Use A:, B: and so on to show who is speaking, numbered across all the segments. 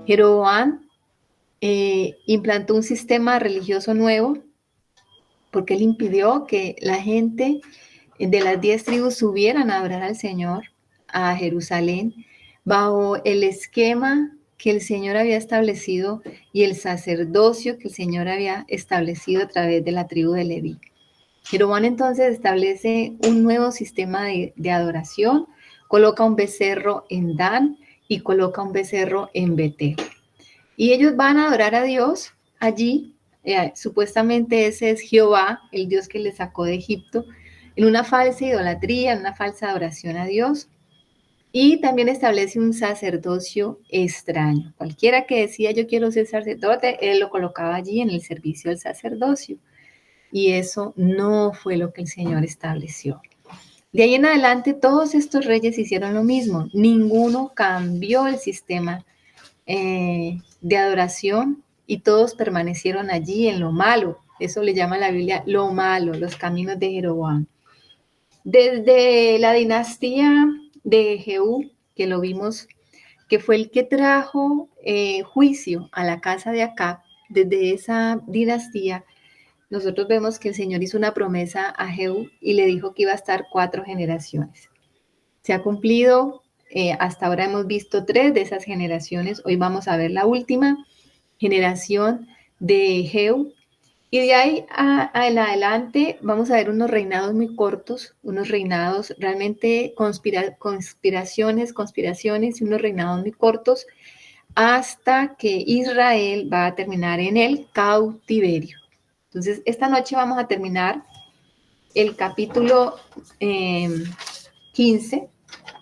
A: Jeroboam implantó un sistema religioso nuevo porque él impidió que la gente de las 10 tribus subieran a adorar al Señor a Jerusalén bajo el esquema que el Señor había establecido y el sacerdocio que el Señor había establecido a través de la tribu de Leví. Jeroboam entonces establece un nuevo sistema de adoración, coloca un becerro en Dan y coloca un becerro en Betel. Y ellos van a adorar a Dios allí, supuestamente ese es Jehová, el Dios que les sacó de Egipto, en una falsa idolatría, en una falsa adoración a Dios. Y también establece un sacerdocio extraño. Cualquiera que decía yo quiero ser sacerdote, él lo colocaba allí en el servicio del sacerdocio. Y eso no fue lo que el Señor estableció. De ahí en adelante todos estos reyes hicieron lo mismo. Ninguno cambió el sistema de adoración y todos permanecieron allí en lo malo. Eso le llama la Biblia lo malo, los caminos de Jeroboam. Desde la dinastía de Jehú, que lo vimos, que fue el que trajo juicio a la casa de Acab, desde esa dinastía, nosotros vemos que el Señor hizo una promesa a Jehú y le dijo que iba a estar 4 generaciones. Se ha cumplido, hasta ahora hemos visto 3 de esas generaciones, hoy vamos a ver la última generación de Jehú. Y de ahí en adelante vamos a ver unos reinados muy cortos, unos reinados realmente conspiraciones y unos reinados muy cortos, hasta que Israel va a terminar en el cautiverio. Entonces, esta noche vamos a terminar el capítulo 15,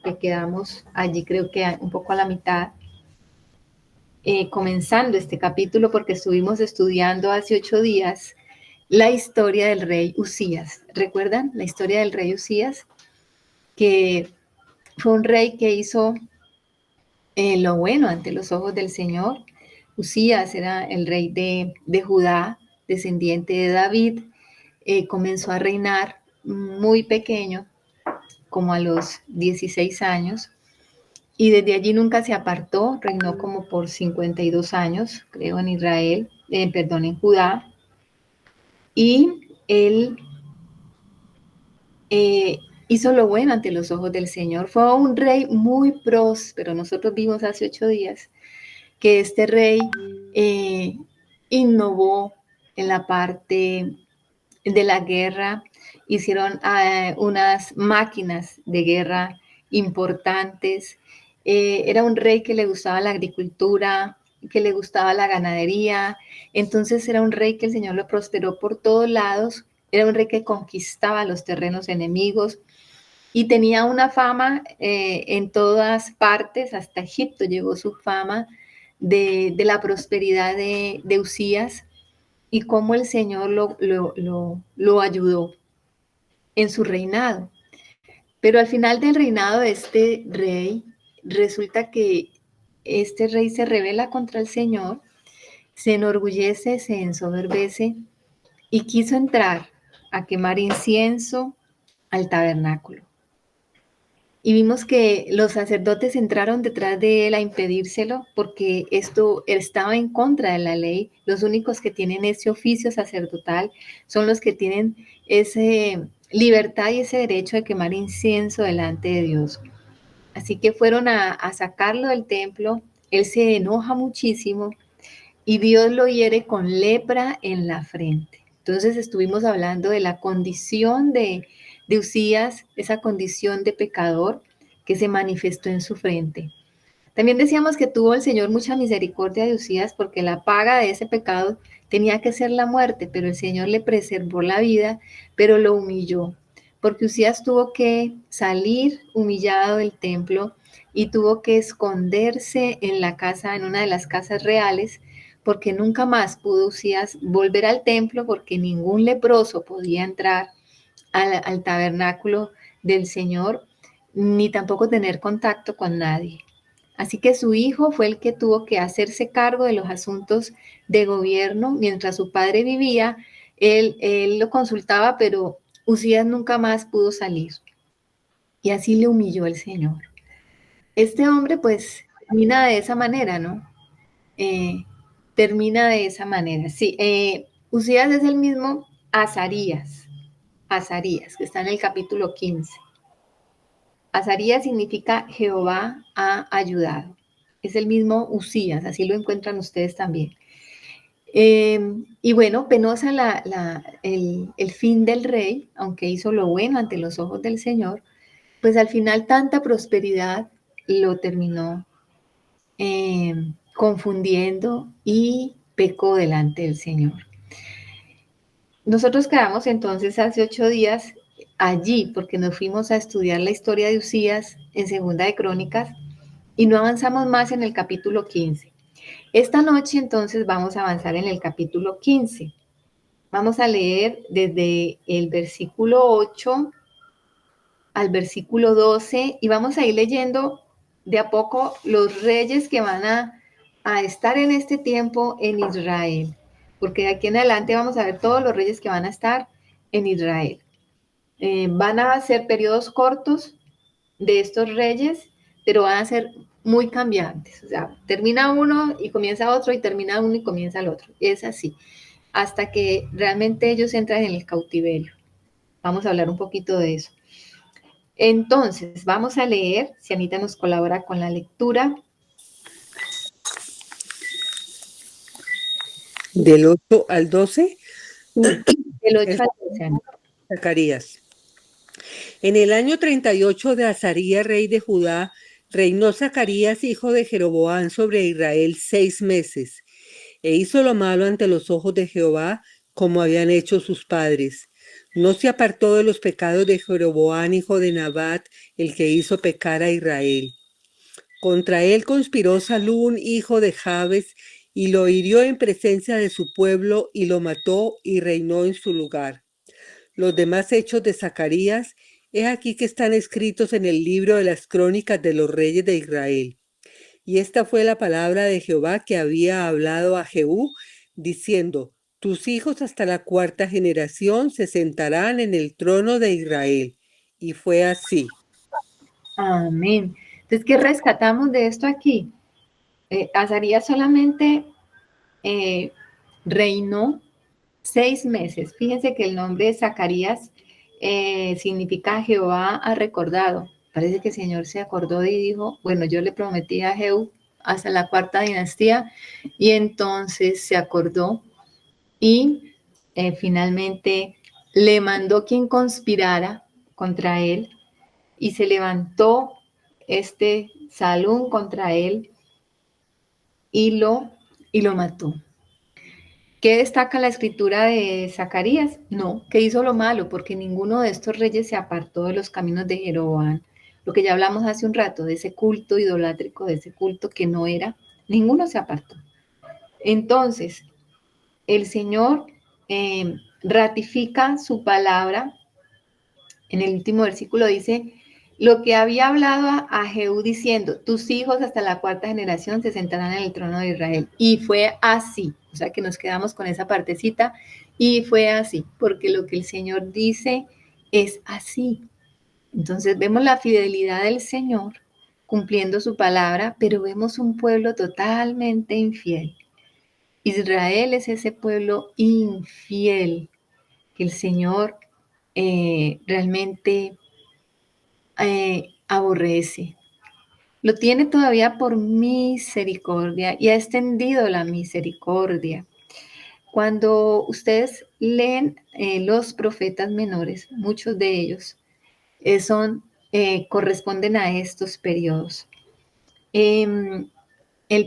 A: que quedamos allí creo que un poco a la mitad, comenzando este capítulo porque estuvimos estudiando hace 8 días la historia del rey Usías. ¿Recuerdan la historia del rey Usías? Que fue un rey que hizo lo bueno ante los ojos del Señor. Usías era el rey de Judá, descendiente de David. Comenzó a reinar muy pequeño, como a los 16 años, y desde allí nunca se apartó, reinó como por 52 años, creo, en Israel, en Judá, y él hizo lo bueno ante los ojos del Señor. Fue un rey muy próspero. Nosotros vimos hace 8 días que este rey eh, innovó en la parte de la guerra, hicieron unas máquinas de guerra importantes. Era un rey que le gustaba la agricultura, que le gustaba la ganadería. Entonces era un rey que el Señor lo prosperó por todos lados. Era un rey que conquistaba los terrenos enemigos y tenía una fama en todas partes, hasta Egipto llegó su fama de la prosperidad de Usías y cómo el Señor lo ayudó en su reinado. Pero al final del reinado de este rey, resulta que este rey se rebela contra el Señor, se enorgullece, se ensoberbece y quiso entrar a quemar incienso al tabernáculo. Y vimos que los sacerdotes entraron detrás de él a impedírselo porque esto estaba en contra de la ley. Los únicos que tienen ese oficio sacerdotal son los que tienen esa libertad y ese derecho de quemar incienso delante de Dios. Así que fueron a sacarlo del templo. Él se enoja muchísimo y Dios lo hiere con lepra en la frente. Entonces estuvimos hablando de la condición de Usías, esa condición de pecador que se manifestó en su frente. También decíamos que tuvo el Señor mucha misericordia de Usías porque la paga de ese pecado tenía que ser la muerte, pero el Señor le preservó la vida, pero lo humilló, porque Usías tuvo que salir humillado del templo y tuvo que esconderse en la casa, en una de las casas reales, porque nunca más pudo Usías volver al templo porque ningún leproso podía entrar al tabernáculo del Señor, ni tampoco tener contacto con nadie. Así que su hijo fue el que tuvo que hacerse cargo de los asuntos de gobierno. Mientras su padre vivía, él lo consultaba, pero Usías nunca más pudo salir. y así le humilló el Señor. Este hombre pues termina de esa manera, ¿no? Eh, Termina de esa manera. Sí, Usías es el mismo Azarías, Azarías, que está en el capítulo 15. Azarías significa Jehová ha ayudado. Es el mismo Usías, así lo encuentran ustedes también. Y bueno, penosa el fin del rey, aunque hizo lo bueno ante los ojos del Señor, pues al final tanta prosperidad lo terminó confundiendo y pecó delante del Señor. Nosotros quedamos entonces hace 8 días allí porque nos fuimos a estudiar la historia de Usías en Segunda de Crónicas y no avanzamos más en el capítulo 15. Esta noche entonces vamos a avanzar en el capítulo 15. Vamos a leer desde el versículo 8 al versículo 12 y vamos a ir leyendo de a poco los reyes que van a estar en este tiempo en Israel, porque de aquí en adelante vamos a ver todos los reyes que van a estar en Israel. Van a ser periodos cortos de estos reyes, pero van a ser muy cambiantes. O sea, termina uno y comienza otro y termina uno y comienza el otro. Es así, hasta que realmente ellos entran en el cautiverio. Vamos a hablar un poquito de eso. Entonces, vamos a leer, si Anita nos colabora con la lectura.
B: Del 8 al 12,
A: Del 8
B: es
A: al 12.
B: Zacarías. En el año 38 de Azarías, rey de Judá, reinó Zacarías, hijo de Jeroboam, sobre Israel 6 meses, e hizo lo malo ante los ojos de Jehová, como habían hecho sus padres. No se apartó de los pecados de Jeroboam, hijo de Nabat, el que hizo pecar a Israel. Contra él conspiró Salún, hijo de Jabes, y lo hirió en presencia de su pueblo, y lo mató y reinó en su lugar. Los demás hechos de Zacarías, he aquí que están escritos en el libro de las crónicas de los reyes de Israel. Y esta fue la palabra de Jehová que había hablado a Jehú, diciendo: tus hijos hasta la cuarta generación se sentarán en el trono de Israel. Y fue así.
A: Amén. Entonces, ¿qué rescatamos de esto aquí? Azarías solamente reinó 6 meses. Fíjense que el nombre de Zacarías significa Jehová ha recordado. Parece que el Señor se acordó y dijo, bueno, yo le prometí a Jehú hasta la cuarta dinastía y entonces se acordó y finalmente le mandó quien conspirara contra él y se levantó este Salún contra él y lo mató. ¿Qué destaca la escritura de Zacarías? No, que hizo lo malo, porque ninguno de estos reyes se apartó de los caminos de Jeroboam. Lo que ya hablamos hace un rato, de ese culto idolátrico, de ese culto que no era, ninguno se apartó. Entonces, el Señor ratifica su palabra. En el último versículo dice, lo que había hablado a Jehú diciendo, tus hijos hasta la cuarta generación se sentarán en el trono de Israel. Y fue así, o sea que nos quedamos con esa partecita, y fue así, porque lo que el Señor dice es así. Entonces vemos la fidelidad del Señor cumpliendo su palabra, pero vemos un pueblo totalmente infiel. Israel es ese pueblo infiel que el Señor realmente aborrece. Lo tiene todavía por misericordia y ha extendido la misericordia. Cuando ustedes leen los profetas menores, muchos de ellos corresponden a estos periodos. El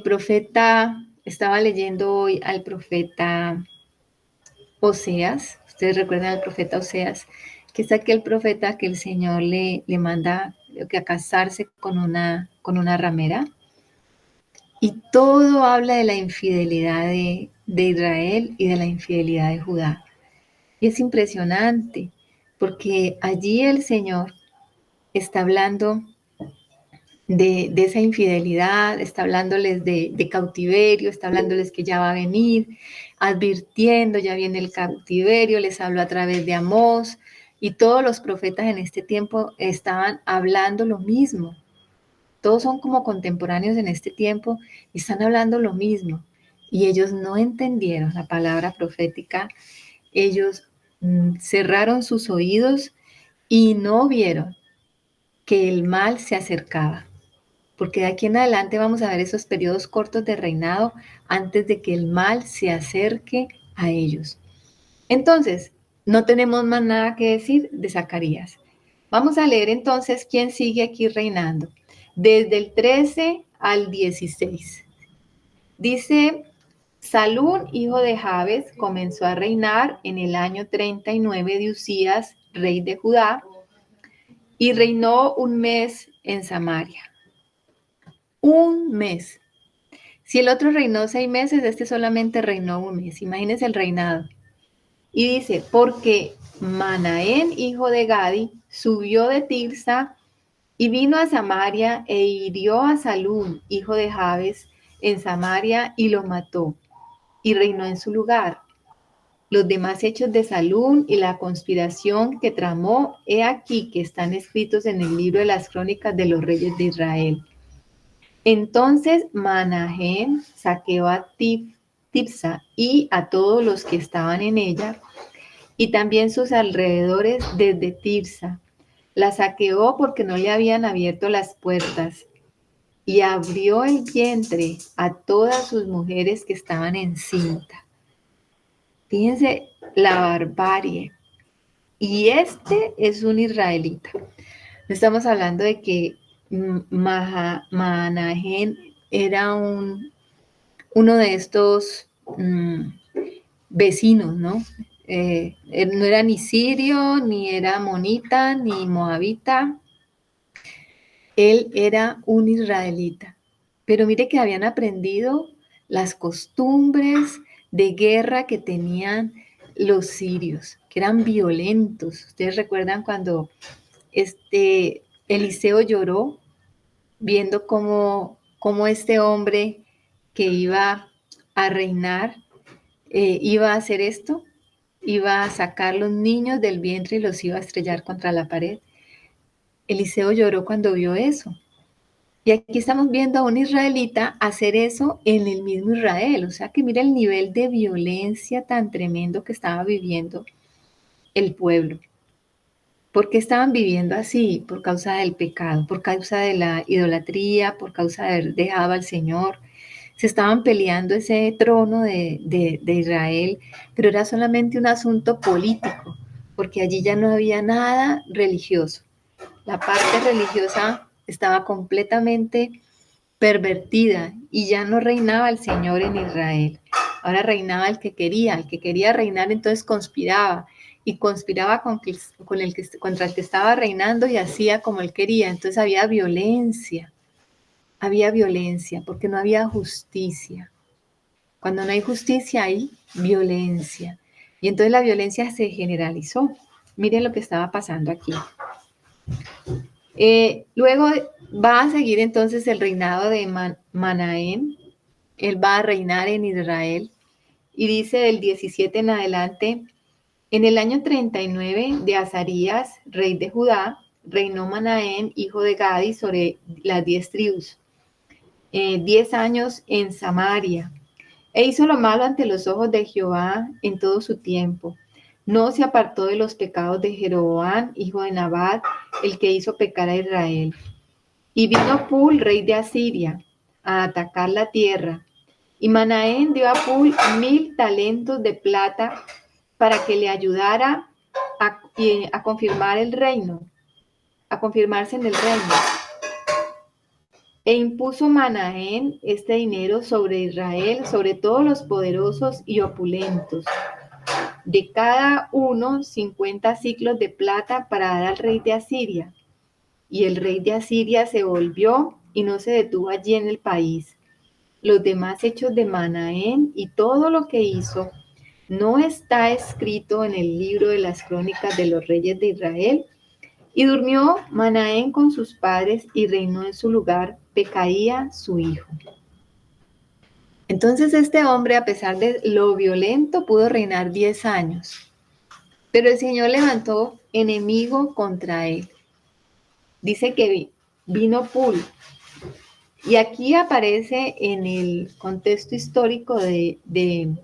A: profeta, estaba leyendo hoy al profeta Oseas, ustedes recuerdan al profeta Oseas, que es aquel profeta que el Señor le manda a casarse con una ramera. Y todo habla de la infidelidad de Israel y de la infidelidad de Judá. Y es impresionante, porque allí el Señor está hablando de esa infidelidad, está hablándoles de cautiverio, está hablándoles que ya va a venir, advirtiendo, ya viene el cautiverio, les habló a través de Amós, Y todos los profetas en este tiempo estaban hablando lo mismo. Todos son como contemporáneos en este tiempo y están hablando lo mismo. Y ellos no entendieron la palabra profética. Ellos cerraron sus oídos y no vieron que el mal se acercaba. Porque de aquí en adelante vamos a ver esos periodos cortos de reinado antes de que el mal se acerque a ellos. Entonces, no tenemos más nada que decir de Zacarías. Vamos a leer entonces quién sigue aquí reinando. Desde el 13 al 16. Dice, Salún, hijo de Jabes, comenzó a reinar en el año 39 de Usías, rey de Judá, y reinó un mes en Samaria. Un mes. Si el otro reinó 6 meses, este solamente reinó un mes. Imagínense el reinado. Y dice, porque Manaén, hijo de Gadi, subió de Tirsa y vino a Samaria e hirió a Salún, hijo de Jabes, en Samaria y lo mató y reinó en su lugar. Los demás hechos de Salún y la conspiración que tramó, he aquí que están escritos en el libro de las crónicas de los reyes de Israel. Entonces Manahem saqueó a Tirsa y a todos los que estaban en ella, y también sus alrededores desde Tirsa. La saqueó porque no le habían abierto las puertas, y abrió el vientre a todas sus mujeres que estaban encinta. Fíjense la barbarie. Y este es un israelita. No estamos hablando de que Manahem era uno de estos vecinos, ¿no? Él no era ni sirio, ni era amonita, ni moabita. Él era un israelita. Pero mire que habían aprendido las costumbres de guerra que tenían los sirios, que eran violentos. Ustedes recuerdan cuando Eliseo lloró viendo cómo este hombre que iba a reinar iba a hacer esto, iba a sacar los niños del vientre y los iba a estrellar contra la pared. Eliseo lloró cuando vio eso. Y aquí estamos viendo a un israelita hacer eso en el mismo Israel. O sea que mira el nivel de violencia tan tremendo que estaba viviendo el pueblo. ¿Por qué estaban viviendo así? Por causa del pecado, por causa de la idolatría, por causa de haber dejado al Señor. Se estaban peleando ese trono de Israel, pero era solamente un asunto político, porque allí ya no había nada religioso. La parte religiosa estaba completamente pervertida y ya no reinaba el Señor en Israel. Ahora reinaba el que quería reinar entonces conspiraba y conspiraba contra el que estaba reinando y hacía como él quería. Entonces había violencia porque no había justicia. Cuando no hay justicia hay violencia. Y entonces la violencia se generalizó. Miren lo que estaba pasando aquí. Luego va a seguir entonces el reinado de Manahem. Él va a reinar en Israel. Y dice del 17 en adelante, en el año 39 de Azarías, rey de Judá, reinó Manahem, hijo de Gadi, sobre las 10 tribus. 10 años en Samaria. E hizo lo malo ante los ojos de Jehová en todo su tiempo. No se apartó de los pecados de Jeroboam, hijo de Nabat, el que hizo pecar a Israel. Y vino Pul, rey de Asiria, a atacar la tierra. Y Manahem dio a Pul 1000 talentos de plata para que le ayudara a confirmar el reino, a confirmarse en el reino. E impuso Manahem este dinero sobre Israel, sobre todos los poderosos y opulentos, de cada uno 50 siclos de plata para dar al rey de Asiria. Y el rey de Asiria se volvió y no se detuvo allí en el país. Los demás hechos de Manahem y todo lo que hizo no está escrito en el libro de las crónicas de los reyes de Israel. Y durmió Manahem con sus padres y reinó en su lugar Pecaía, su hijo. Entonces este hombre, a pesar de lo violento, pudo reinar 10 años. Pero el Señor levantó enemigo contra él. Dice que vino Pul. Y aquí aparece en el contexto histórico del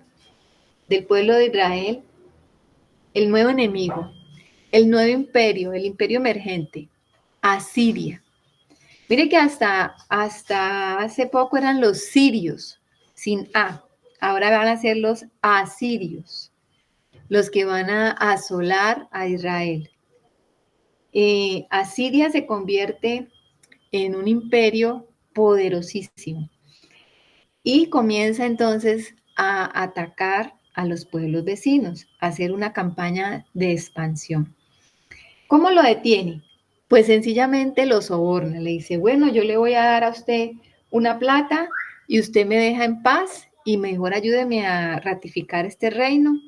A: pueblo de Israel el nuevo enemigo, el nuevo imperio, el imperio emergente, Asiria. Mire que hasta hace poco eran los sirios, sin A. Ahora van a ser los asirios, los que van a asolar a Israel. Asiria se convierte en un imperio poderosísimo y comienza entonces a atacar a los pueblos vecinos, a hacer una campaña de expansión. ¿Cómo lo detiene? Pues sencillamente lo soborna, le dice, bueno, yo le voy a dar a usted una plata y usted me deja en paz y mejor ayúdeme a ratificar este reino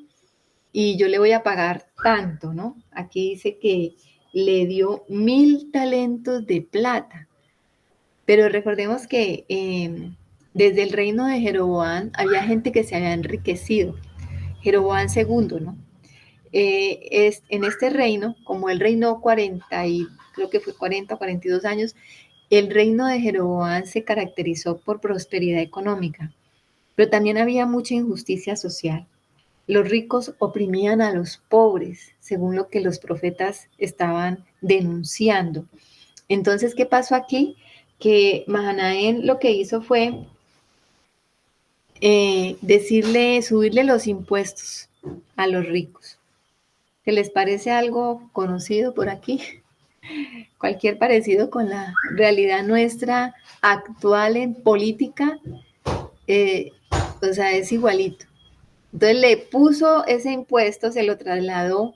A: y yo le voy a pagar tanto, ¿no? Aquí dice que le dio 1000 talentos de plata, pero recordemos que desde el reino de Jeroboam había gente que se había enriquecido, Jeroboam segundo, ¿no? En este reino, como él reinó 40 y creo que fue 40 o 42 años, el reino de Jeroboam se caracterizó por prosperidad económica, pero también había mucha injusticia social. Los ricos oprimían a los pobres, según lo que los profetas estaban denunciando. Entonces, ¿qué pasó aquí? Que Mahanaén lo que hizo fue subirle los impuestos a los ricos. ¿Qué les parece algo conocido por aquí? Cualquier parecido con la realidad nuestra actual en política, eh, o sea, es igualito. Entonces le puso ese impuesto, se lo trasladó.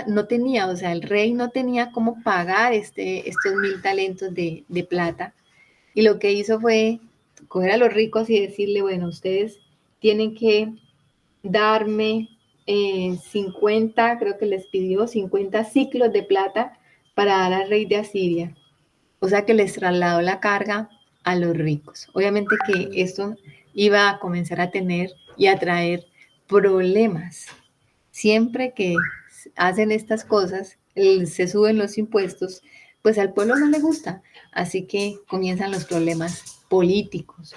A: No tenía, o sea, el rey no tenía cómo pagar estos 1000 talentos de plata. Y lo que hizo fue coger a los ricos y decirle, bueno, ustedes tienen que darme 50, creo que les pidió 50 ciclos de plata para dar al rey de Asiria. O sea que les trasladó la carga a los ricos. Obviamente que esto iba a comenzar a tener y a traer problemas. Siempre que hacen estas cosas, se suben los impuestos, pues al pueblo no le gusta. Así que comienzan los problemas políticos.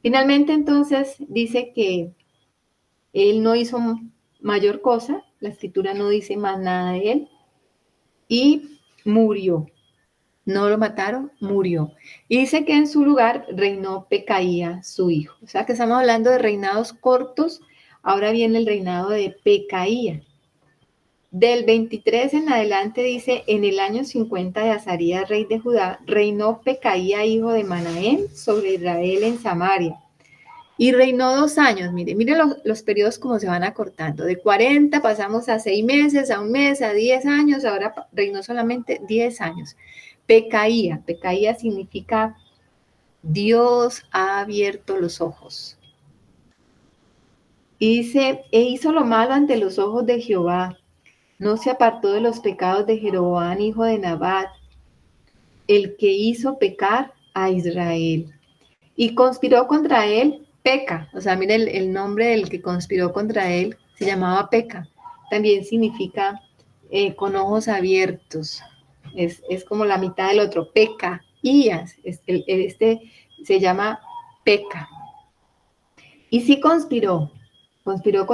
A: Finalmente entonces dice que él no hizo mayor cosa, la escritura no dice más nada de él, y murió. No lo mataron, murió. Y dice que en su lugar reinó Pecaía, su hijo. O sea que estamos hablando de reinados cortos. Ahora viene el reinado de Pecaía. Del 23 en adelante dice, en el año 50 de Azarías, rey de Judá, reinó Pecaía, hijo de Manaén, sobre Israel en Samaria. Y reinó 2 años, mire los periodos como se van acortando. De 40 pasamos a 6 meses, a un mes, a 10 años, ahora reinó solamente 10 años. Pecaía, Pecaía significa Dios ha abierto los ojos. Y dice, e hizo lo malo ante los ojos de Jehová, no se apartó de los pecados de Jeroboam, hijo de Nabat, el que hizo pecar a Israel. Y conspiró contra él Peca. O sea, mire el nombre del que conspiró contra él se llamaba Peca. También significa con ojos abiertos. Es como la mitad del otro. Peca. Ías. Este se llama Peca. Y sí conspiró. Conspiró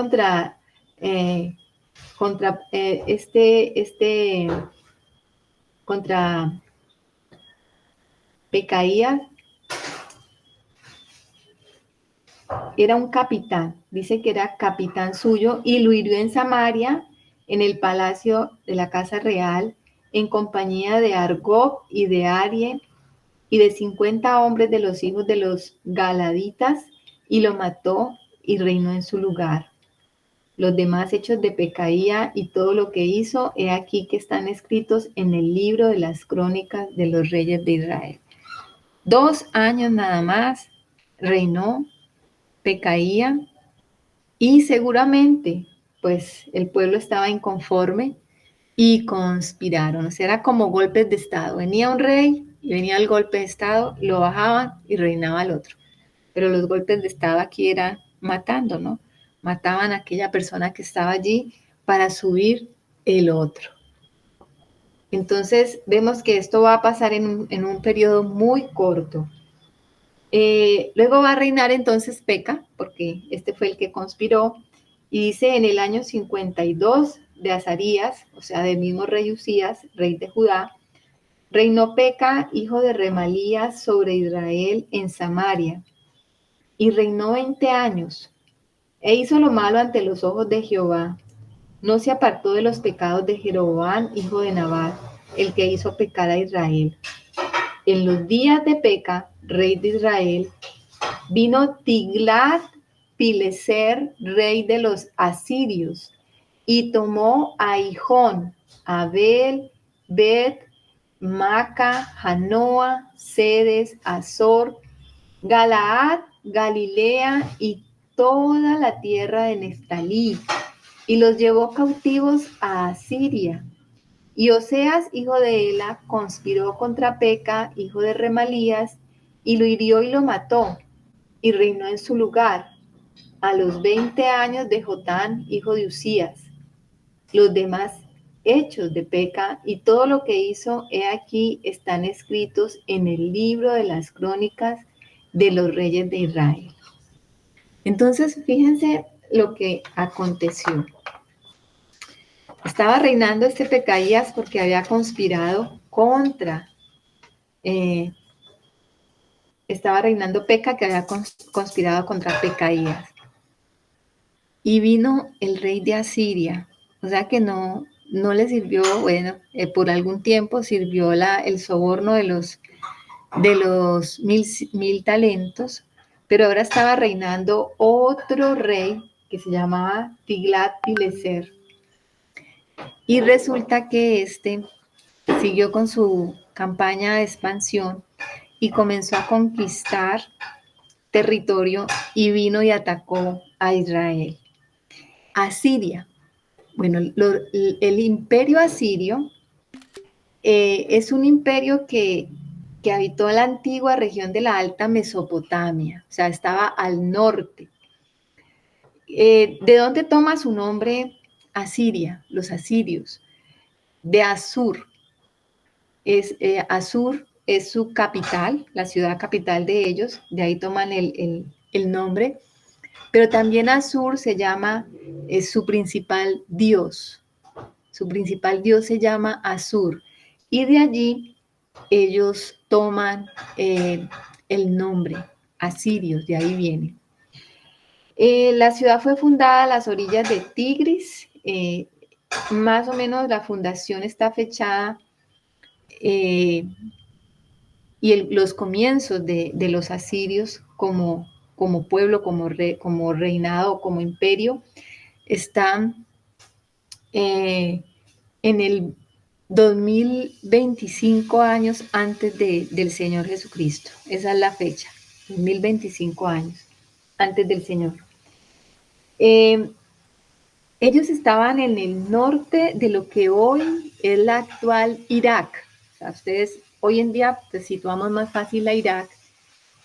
A: eh, contra Pecaías. Era un capitán, dice que era capitán suyo, y lo hirió en Samaria, en el palacio de la casa real, en compañía de Argob y de Arie y de 50 hombres de los hijos de los Galaditas, y lo mató y reinó en su lugar. Los demás hechos de Pecaía y todo lo que hizo, he aquí que están escritos en el libro de las crónicas de los reyes de Israel. 2 años nada más reinó Pecaía. Y seguramente, pues el pueblo estaba inconforme y conspiraron. O sea, era como golpes de Estado. Venía un rey y venía el golpe de Estado, lo bajaban y reinaba el otro. Pero los golpes de Estado aquí eran matando, ¿no? Mataban a aquella persona que estaba allí para subir el otro. Entonces vemos que esto va a pasar en un periodo muy corto. Luego va a reinar entonces Peca, porque este fue el que conspiró, y dice en el año 52 de Azarías, o sea, del mismo rey Usías, rey de Judá, reinó Peca, hijo de Remalías, sobre Israel en Samaria, y reinó 20 años, e hizo lo malo ante los ojos de Jehová. No se apartó de los pecados de Jeroboam, hijo de Nabat, el que hizo pecar a Israel. En los días de Peca, rey de Israel, vino Tiglat-Pileser, rey de los asirios, y tomó a Hijón, Abel, Bet, Maca, Janoa, Sedes, Azor, Galaad, Galilea y toda la tierra de Neftalí, y los llevó cautivos a Asiria. Y Oseas, hijo de Ela, conspiró contra Peca, hijo de Remalías, y lo hirió y lo mató, y reinó en su lugar, a los 20 años de Jotán, hijo de Usías. Los demás hechos de Peca y todo lo que hizo, he aquí, están escritos en el libro de las crónicas de los reyes de Israel. Entonces, fíjense lo que aconteció. Estaba reinando este Pecaías porque había conspirado contra, estaba reinando Peca que había conspirado contra Pecaías. Y vino el rey de Asiria, o sea que no le sirvió, bueno, por algún tiempo sirvió el soborno de los mil talentos, pero ahora estaba reinando otro rey que se llamaba Tiglat-Pileser. Y resulta que este siguió con su campaña de expansión y comenzó a conquistar territorio y vino y atacó a Israel. Asiria. Bueno, el imperio asirio es un imperio que habitó la antigua región de la Alta Mesopotamia, o sea, estaba al norte. ¿De dónde toma su nombre Asiria, los asirios? De Asur. Asur es su capital, la ciudad capital de ellos, de ahí toman el nombre, pero también Asur se llama, es su principal dios. Su principal dios se llama Asur. Y de allí ellos toman el nombre, asirios, de ahí viene. La ciudad fue fundada a las orillas de Tigris. Más o menos la fundación está fechada y los comienzos de los asirios como pueblo, como reinado, como imperio, están en el 2025 años antes del Señor Jesucristo. Esa es la fecha, 2025 años antes del Señor. Ellos estaban en el norte de lo que hoy es la actual Irak. O sea, ustedes hoy en día pues, situamos más fácil a Irak.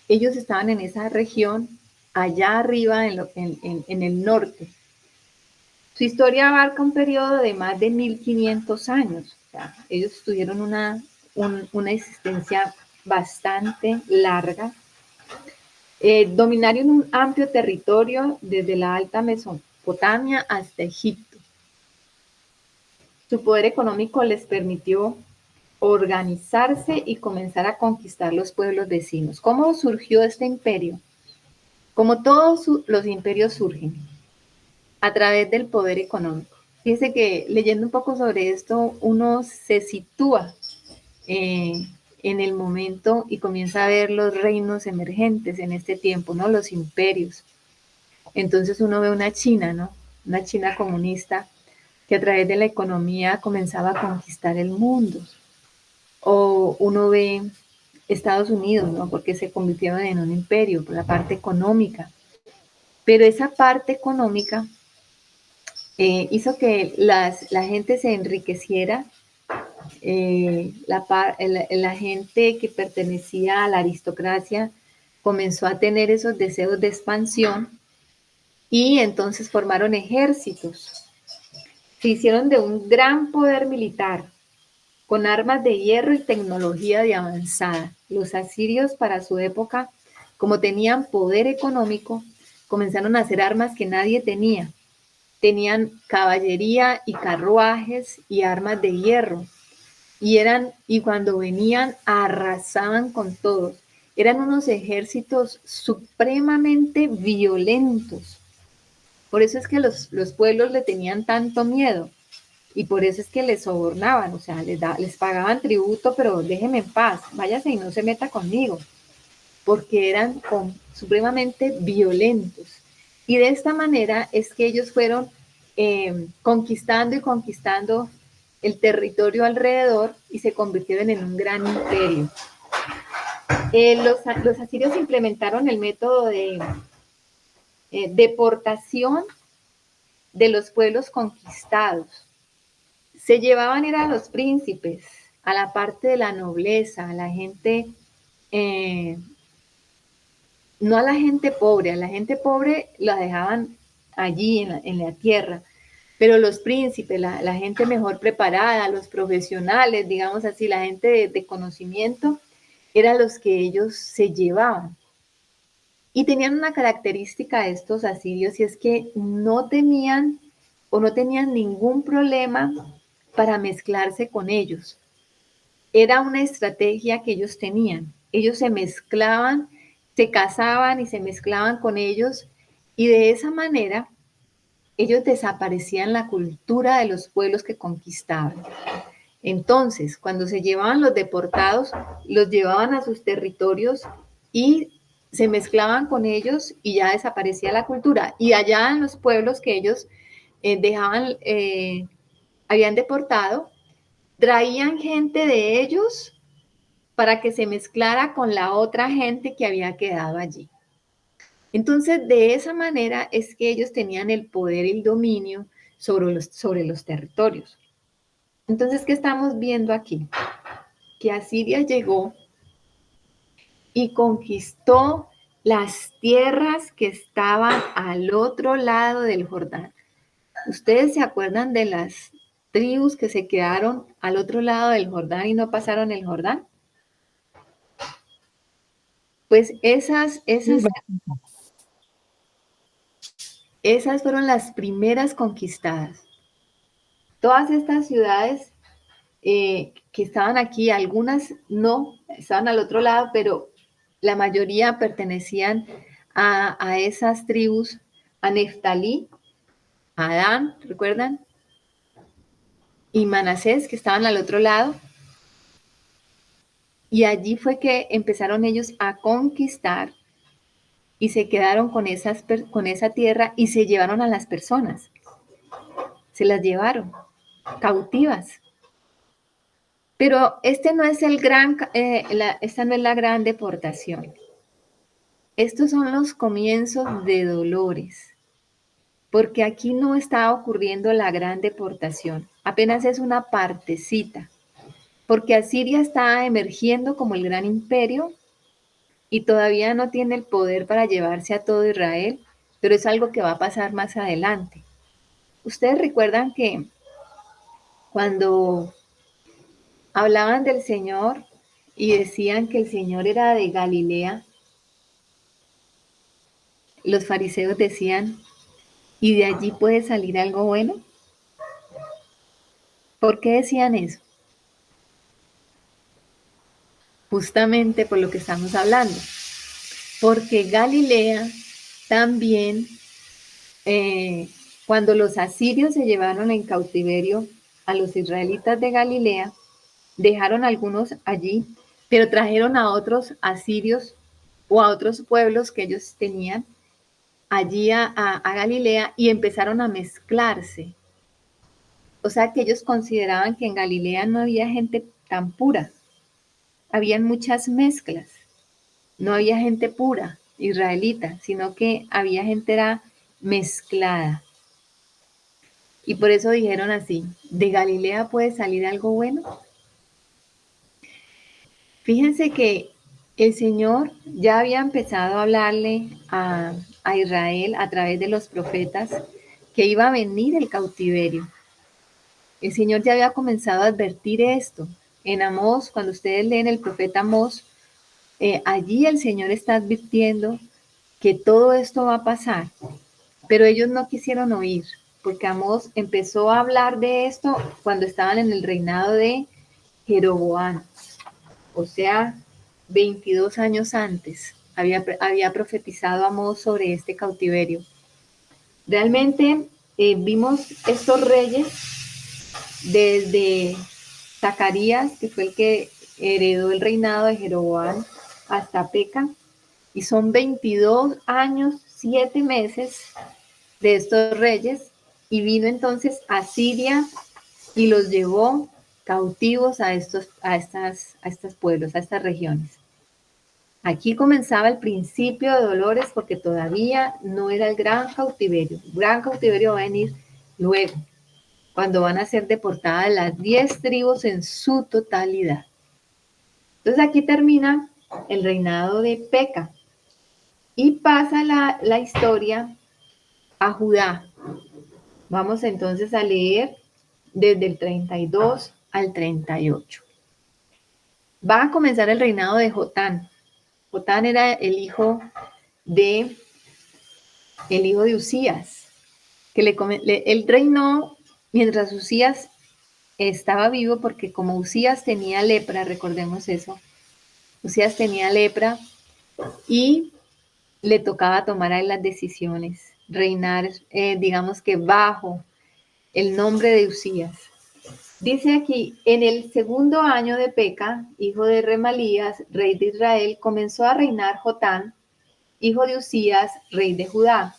A: Ellos estaban en esa región, allá arriba en el norte. Su historia abarca un periodo de más de 1500 años. O sea, ellos tuvieron una existencia bastante larga. Dominaron un amplio territorio desde la Alta Mesopotamia hasta Egipto. Su poder económico les permitió organizarse y comenzar a conquistar los pueblos vecinos. ¿Cómo surgió este imperio? Como todos los imperios surgen, a través del poder económico. Fíjese que leyendo un poco sobre esto, uno se sitúa en el momento y comienza a ver los reinos emergentes en este tiempo, ¿no? Los imperios. Entonces uno ve una China, ¿no? Una China comunista que a través de la economía comenzaba a conquistar el mundo. O uno ve Estados Unidos, ¿no? Porque se convirtieron en un imperio por la parte económica. Pero esa parte económica hizo que la gente se enriqueciera, la gente que pertenecía a la aristocracia comenzó a tener esos deseos de expansión y entonces formaron ejércitos. se hicieron de un gran poder militar, con armas de hierro y tecnología de avanzada. Los asirios para su época, como tenían poder económico, comenzaron a hacer armas que nadie tenía. Tenían caballería y carruajes y armas de hierro. Y cuando venían, arrasaban con todos. Eran unos ejércitos supremamente violentos. Por eso es que los pueblos le tenían tanto miedo. Y por eso es que les sobornaban, o sea, les pagaban tributo, pero déjeme en paz, váyase y no se meta conmigo, porque eran supremamente violentos. Y de esta manera es que ellos fueron conquistando y conquistando el territorio alrededor y se convirtieron en un gran imperio. Los asirios implementaron el método de deportación de los pueblos conquistados. Se llevaban era a los príncipes, a la parte de la nobleza, a la gente, no a la gente pobre la dejaban allí en la tierra, pero los príncipes, la gente mejor preparada, los profesionales, digamos así, la gente de conocimiento, eran los que ellos se llevaban. Y tenían una característica estos asirios, y es que no temían o no tenían ningún problema para mezclarse con ellos. Era una estrategia que ellos tenían. Ellos se mezclaban, se casaban y se mezclaban con ellos, y de esa manera ellos desaparecían la cultura de los pueblos que conquistaban. Entonces, cuando se llevaban los deportados, los llevaban a sus territorios y se mezclaban con ellos y ya desaparecía la cultura. Y allá en los pueblos que ellos habían deportado, traían gente de ellos para que se mezclara con la otra gente que había quedado allí. Entonces, de esa manera es que ellos tenían el poder y el dominio sobre los territorios. Entonces, ¿qué estamos viendo aquí? Que Asiria llegó y conquistó las tierras que estaban al otro lado del Jordán. ¿Ustedes se acuerdan de las tribus que se quedaron al otro lado del Jordán y no pasaron el Jordán? Pues esas fueron las primeras conquistadas. Todas estas ciudades que estaban aquí, algunas no, estaban al otro lado, pero la mayoría pertenecían a esas tribus, a Neftalí, a Adán, ¿recuerdan? Y Manasés, que estaban al otro lado. Y allí fue que empezaron ellos a conquistar y se quedaron con esa tierra y se llevaron a las personas. Se las llevaron cautivas. Pero esta no es la gran deportación. Estos son los comienzos de dolores, porque aquí no está ocurriendo la gran deportación, apenas es una partecita, porque Asiria está emergiendo como el gran imperio y todavía no tiene el poder para llevarse a todo Israel, pero es algo que va a pasar más adelante. Ustedes recuerdan que cuando hablaban del Señor y decían que el Señor era de Galilea, los fariseos decían, ¿y de allí puede salir algo bueno? ¿Por qué decían eso? Justamente por lo que estamos hablando. Porque Galilea también, cuando los asirios se llevaron en cautiverio a los israelitas de Galilea, dejaron algunos allí, pero trajeron a otros asirios o a otros pueblos que ellos tenían allí a Galilea y empezaron a mezclarse. O sea que ellos consideraban que en Galilea no había gente tan pura, habían muchas mezclas, no había gente pura, israelita, sino que había gente era mezclada. Y por eso dijeron así, ¿de Galilea puede salir algo bueno? Fíjense que el Señor ya había empezado a hablarle a Israel a través de los profetas que iba a venir el cautiverio. El Señor ya había comenzado a advertir esto. En Amós, cuando ustedes leen el profeta Amós, allí el Señor está advirtiendo que todo esto va a pasar, pero ellos no quisieron oír, porque Amós empezó a hablar de esto cuando estaban en el reinado de Jeroboam, o sea, 22 años antes había profetizado Amós sobre este cautiverio. Realmente vimos estos reyes desde Zacarías, que fue el que heredó el reinado de Jeroboam, hasta Peca, y son 22 años, 7 meses de estos reyes, y vino entonces a Siria y los llevó cautivos a estos pueblos, a estas regiones. Aquí comenzaba el principio de dolores porque todavía no era el gran cautiverio. El gran cautiverio va a venir luego, cuando van a ser deportadas las 10 tribus en su totalidad. Entonces aquí termina el reinado de Peca y pasa la historia a Judá. Vamos entonces a leer desde el 32 al 38. Va a comenzar el reinado de Jotán. Jotán era el hijo de Usías, que él reinó mientras Usías estaba vivo, porque como Usías tenía lepra, recordemos eso, Usías tenía lepra y le tocaba tomar a él las decisiones, reinar, digamos que bajo el nombre de Usías. Dice aquí, en el segundo año de Peca, hijo de Remalías, rey de Israel, comenzó a reinar Jotán, hijo de Usías, rey de Judá.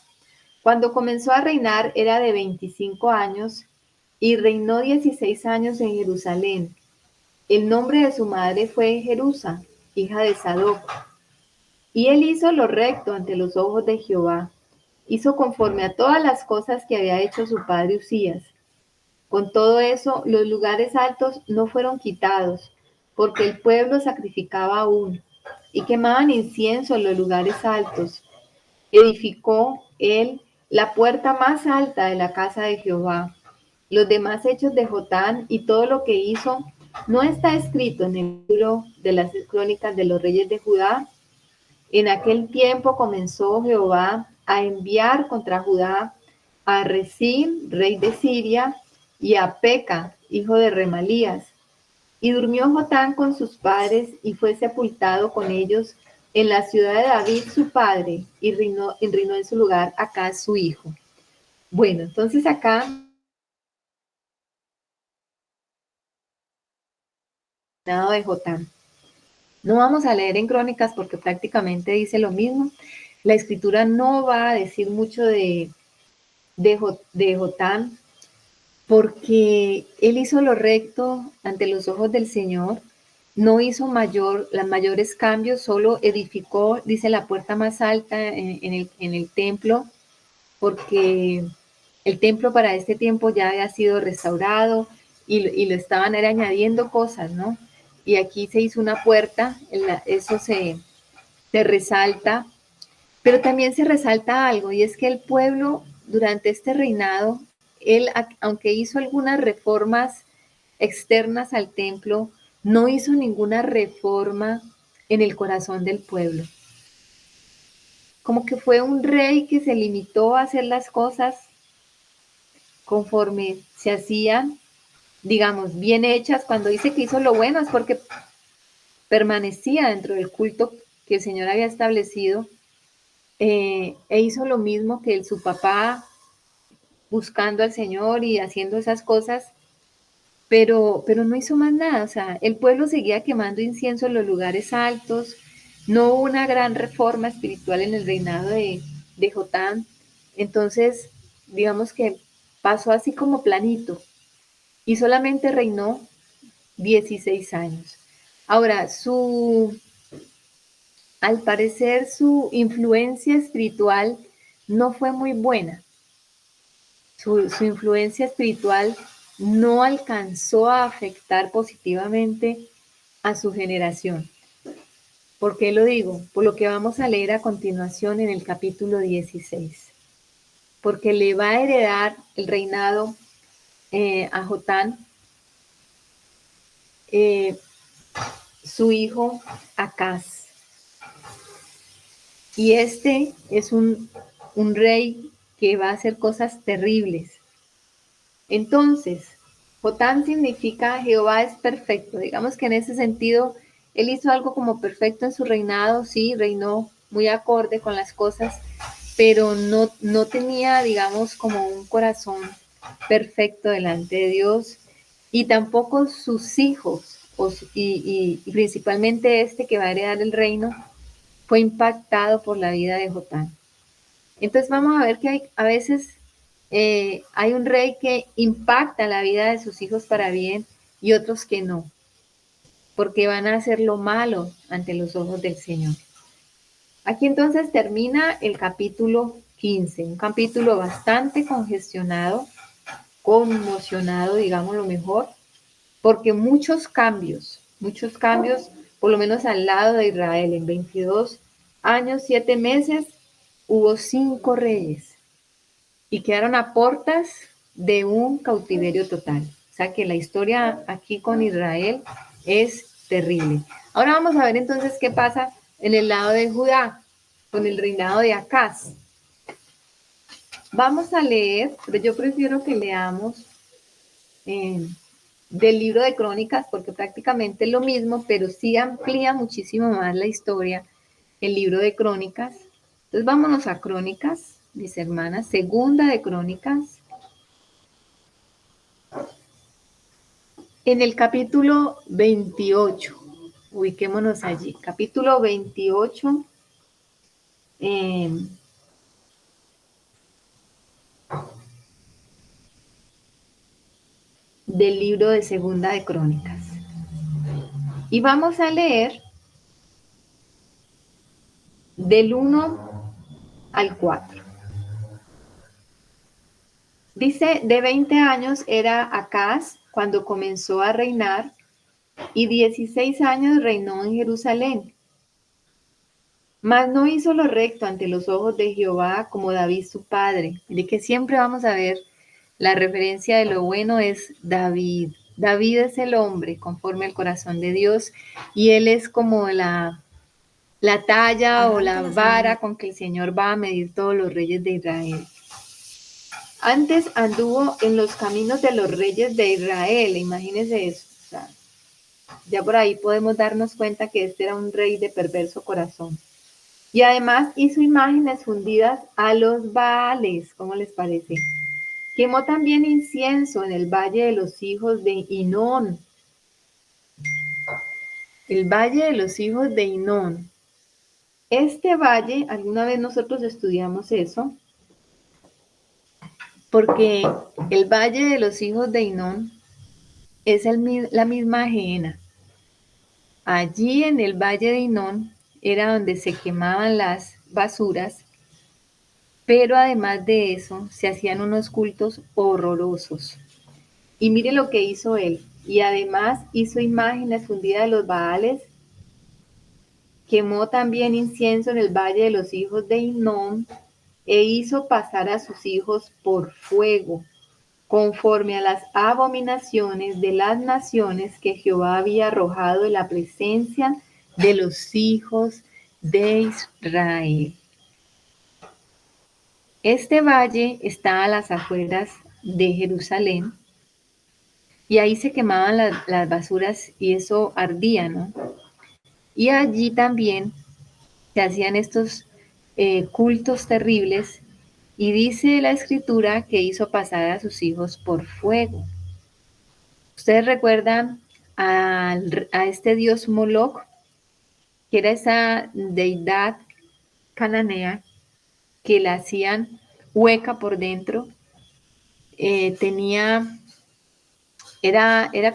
A: Cuando comenzó a reinar era de 25 años y reinó 16 años en Jerusalén. El nombre de su madre fue Jerusa, hija de Sadoc. Y él hizo lo recto ante los ojos de Jehová. Hizo conforme a todas las cosas que había hecho su padre Usías. Con todo eso, los lugares altos no fueron quitados, porque el pueblo sacrificaba aún, y quemaban incienso en los lugares altos. Edificó él la puerta más alta de la casa de Jehová. Los demás hechos de Jotán y todo lo que hizo no está escrito en el libro de las crónicas de los reyes de Judá. En aquel tiempo comenzó Jehová a enviar contra Judá a Rezín, rey de Siria, y a Peca, hijo de Remalías. Y durmió Jotán con sus padres y fue sepultado con ellos en la ciudad de David su padre, y reinó en su lugar Acaz su hijo. Bueno, entonces acá de Jotán. No vamos a leer en Crónicas porque prácticamente dice lo mismo. La escritura no va a decir mucho de Jotán, porque él hizo lo recto ante los ojos del Señor, no hizo los mayores cambios, solo edificó, dice, la puerta más alta en el templo, porque el templo para este tiempo ya había sido restaurado y lo estaban añadiendo cosas, ¿no? Y aquí se hizo una puerta, eso se resalta, pero también se resalta algo, y es que el pueblo durante este reinado, él, aunque hizo algunas reformas externas al templo, no hizo ninguna reforma en el corazón del pueblo. Como que fue un rey que se limitó a hacer las cosas conforme se hacían, digamos, bien hechas. Cuando dice que hizo lo bueno es porque permanecía dentro del culto que el Señor había establecido, e hizo lo mismo que su papá, buscando al Señor y haciendo esas cosas, pero no hizo más nada. O sea, el pueblo seguía quemando incienso en los lugares altos. No hubo una gran reforma espiritual en el reinado de Jotán. Entonces, digamos que pasó así como planito y solamente reinó 16 años. Ahora, al parecer su influencia espiritual no fue muy buena. Su influencia espiritual no alcanzó a afectar positivamente a su generación. ¿Por qué lo digo? Por lo que vamos a leer a continuación en el capítulo 16. Porque le va a heredar el reinado a Jotán su hijo Acaz. Y este es un rey que va a hacer cosas terribles. Entonces, Jotán significa Jehová es perfecto. Digamos que en ese sentido, él hizo algo como perfecto en su reinado, sí, reinó muy acorde con las cosas, pero no tenía, digamos, como un corazón perfecto delante de Dios, y tampoco sus hijos, y principalmente este que va a heredar el reino, fue impactado por la vida de Jotán. Entonces vamos a ver que a veces hay un rey que impacta la vida de sus hijos para bien y otros que no, porque van a hacer lo malo ante los ojos del Señor. Aquí entonces termina el capítulo 15, un capítulo bastante congestionado, conmocionado, digamos lo mejor, porque muchos cambios, por lo menos al lado de Israel. En 22 años, 7 meses, hubo 5 reyes y quedaron a portas de un cautiverio total. O sea que la historia aquí con Israel es terrible. Ahora vamos a ver entonces qué pasa en el lado de Judá, con el reinado de Acaz. Vamos a leer, pero yo prefiero que leamos del libro de Crónicas, porque prácticamente es lo mismo, pero sí amplía muchísimo más la historia el libro de Crónicas. Entonces vámonos a Crónicas, mis hermanas, segunda de Crónicas. En el capítulo 28, ubiquémonos allí, capítulo 28, eh, del libro de Segunda de Crónicas. Y vamos a leer del 1 al 4. Dice, de 20 años era Acaz cuando comenzó a reinar, y 16 años reinó en Jerusalén. Mas no hizo lo recto ante los ojos de Jehová como David su padre. De que siempre vamos a ver la referencia de lo bueno es David. David es el hombre conforme al corazón de Dios, y él es como la talla o la vara con que el Señor va a medir todos los reyes de Israel. Antes anduvo en los caminos de los reyes de Israel, imagínense eso. O sea, ya por ahí podemos darnos cuenta que este era un rey de perverso corazón. Y además hizo imágenes fundidas a los Baales, ¿cómo les parece? Quemó también incienso en el valle de los hijos de Hinón. El valle de los hijos de Hinón. Este valle, alguna vez nosotros estudiamos eso, porque el valle de los hijos de Hinón es la misma Gehenna. Allí en el valle de Hinón era donde se quemaban las basuras, pero además de eso se hacían unos cultos horrorosos. Y mire lo que hizo él. Y además hizo imágenes fundidas de los Baales, quemó también incienso en el valle de los hijos de Hinón, e hizo pasar a sus hijos por fuego, conforme a las abominaciones de las naciones que Jehová había arrojado de la presencia de los hijos de Israel. Este valle está a las afueras de Jerusalén, y ahí se quemaban las basuras y eso ardía, ¿no? Y allí también se hacían estos cultos terribles, y dice la escritura que hizo pasar a sus hijos por fuego. Ustedes recuerdan a este dios Moloch, que era esa deidad cananea que la hacían hueca por dentro. Era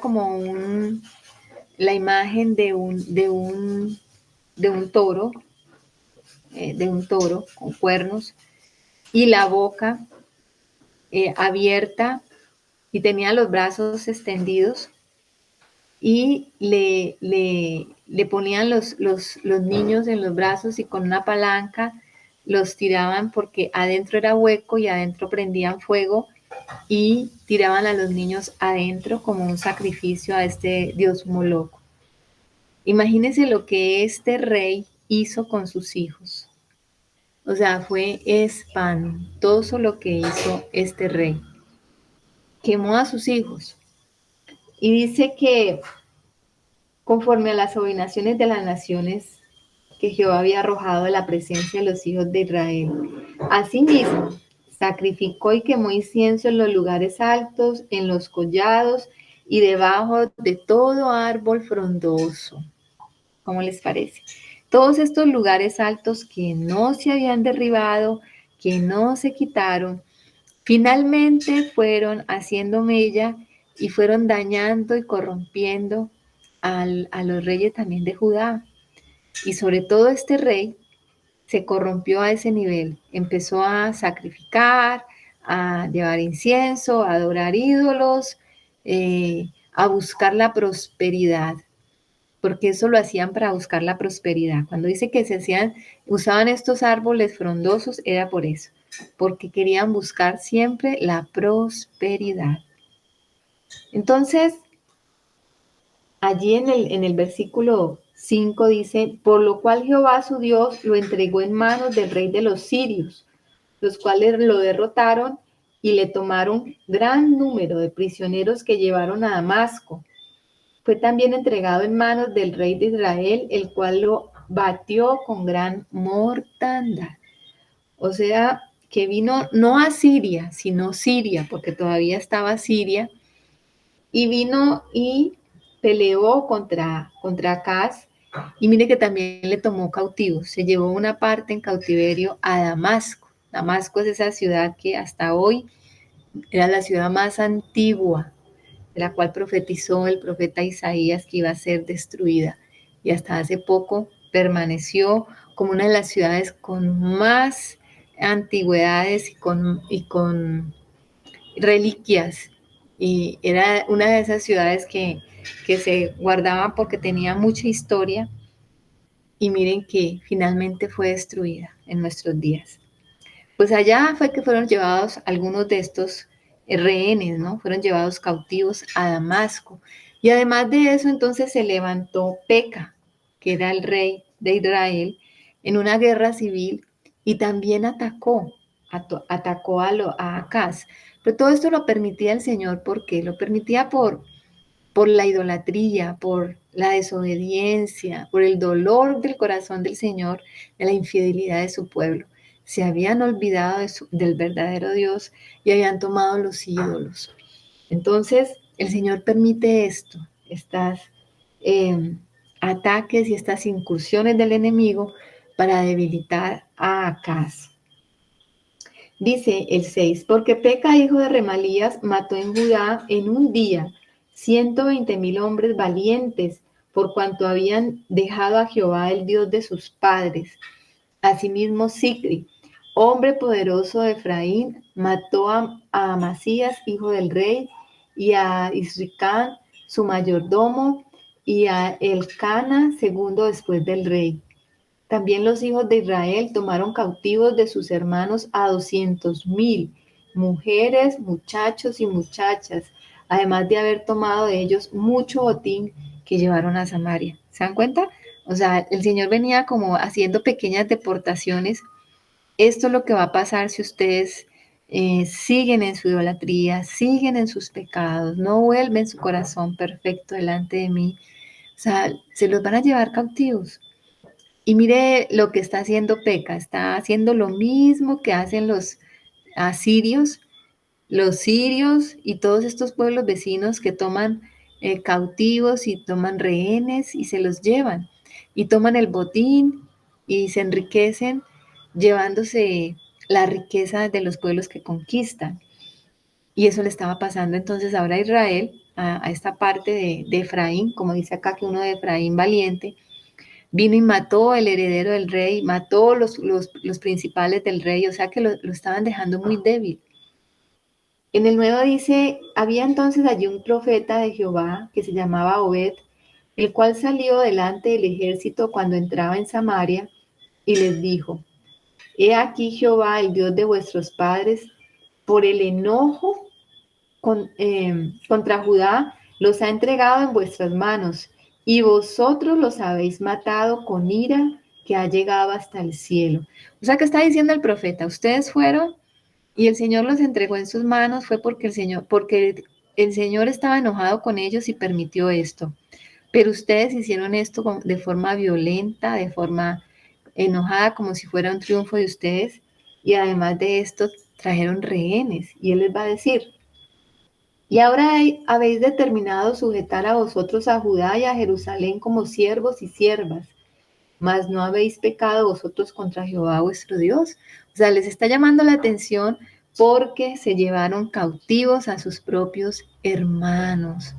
A: como la imagen de un toro con cuernos, y la boca abierta, y tenía los brazos extendidos, y le ponían los niños en los brazos, y con una palanca los tiraban porque adentro era hueco y adentro prendían fuego, y tiraban a los niños adentro como un sacrificio a este dios Moloco. Imagínense lo que este rey hizo con sus hijos. O sea, fue espantoso lo que hizo este rey. Quemó a sus hijos. Y dice que conforme a las abominaciones de las naciones que Jehová había arrojado de la presencia de los hijos de Israel. Asimismo, sacrificó y quemó incienso en los lugares altos, en los collados y debajo de todo árbol frondoso. ¿Cómo les parece? Todos estos lugares altos que no se habían derribado, que no se quitaron, finalmente fueron haciendo mella y fueron dañando y corrompiendo a los reyes también de Judá. Y sobre todo este rey se corrompió a ese nivel. Empezó a sacrificar, a llevar incienso, a adorar ídolos, a buscar la prosperidad, porque eso lo hacían para buscar la prosperidad. Cuando dice que usaban estos árboles frondosos, era por eso, porque querían buscar siempre la prosperidad. Entonces, allí en el versículo 5 dice, por lo cual Jehová su Dios lo entregó en manos del rey de los sirios, los cuales lo derrotaron y le tomaron gran número de prisioneros que llevaron a Damasco. Fue también entregado en manos del rey de Israel, el cual lo batió con gran mortandad. O sea, que vino no a Siria, sino Siria, porque todavía estaba Siria, y vino y peleó contra Acaz, y mire que también le tomó cautivos, se llevó una parte en cautiverio a Damasco. Damasco es esa ciudad que hasta hoy era la ciudad más antigua, de la cual profetizó el profeta Isaías que iba a ser destruida, y hasta hace poco permaneció como una de las ciudades con más antigüedades y con reliquias, y era una de esas ciudades que se guardaban porque tenía mucha historia, y miren que finalmente fue destruida en nuestros días. Pues allá fue que fueron llevados algunos de estos rehenes, ¿no? Fueron llevados cautivos a Damasco. Y además de eso, entonces se levantó Peca, que era el rey de Israel, en una guerra civil y también atacó a Acaz. Pero todo esto lo permitía el Señor, ¿por qué? Lo permitía por la idolatría, por la desobediencia, por el dolor del corazón del Señor, de la infidelidad de su pueblo. Se habían olvidado del verdadero Dios y habían tomado los ídolos. Entonces, el Señor permite estas eh, ataques y estas incursiones del enemigo para debilitar a Acaz. Dice el 6, porque Peca, hijo de Remalías, mató en Judá en un día 120,000 hombres valientes, por cuanto habían dejado a Jehová, el Dios de sus padres. Asimismo, Sicri, hombre poderoso de Efraín, mató a Amasías, hijo del rey, y a Isricán, su mayordomo, y a Elcana, segundo después del rey. También los hijos de Israel tomaron cautivos de sus hermanos a 200,000, mujeres, muchachos y muchachas, además de haber tomado de ellos mucho botín que llevaron a Samaria. ¿Se dan cuenta? O sea, el Señor venía como haciendo pequeñas deportaciones. Esto es lo que va a pasar si ustedes siguen en su idolatría, siguen en sus pecados, no vuelven su corazón perfecto delante de mí. O sea, se los van a llevar cautivos. Y mire lo que está haciendo Peca, está haciendo lo mismo que hacen asirios, los sirios y todos estos pueblos vecinos que toman cautivos y toman rehenes y se los llevan, y toman el botín y se enriquecen llevándose la riqueza de los pueblos que conquistan. Y eso le estaba pasando entonces ahora a Israel, a esta parte de Efraín, como dice acá que uno de Efraín valiente, vino y mató al heredero del rey, mató los principales del rey, o sea que lo estaban dejando muy débil. En el 9 dice, había entonces allí un profeta de Jehová que se llamaba Obed, el cual salió delante del ejército cuando entraba en Samaria y les dijo, he aquí Jehová, el Dios de vuestros padres, por el enojo contra Judá, los ha entregado en vuestras manos, y vosotros los habéis matado con ira que ha llegado hasta el cielo. O sea, que está diciendo el profeta, ustedes fueron y el Señor los entregó en sus manos, fue porque el Señor estaba enojado con ellos y permitió esto. Pero ustedes hicieron esto de forma violenta, de forma enojada, como si fuera un triunfo de ustedes. Y además de esto, trajeron rehenes. Y Él les va a decir, y ahora habéis determinado sujetar a vosotros a Judá y a Jerusalén como siervos y siervas, mas no habéis pecado vosotros contra Jehová vuestro Dios. O sea, les está llamando la atención porque se llevaron cautivos a sus propios hermanos.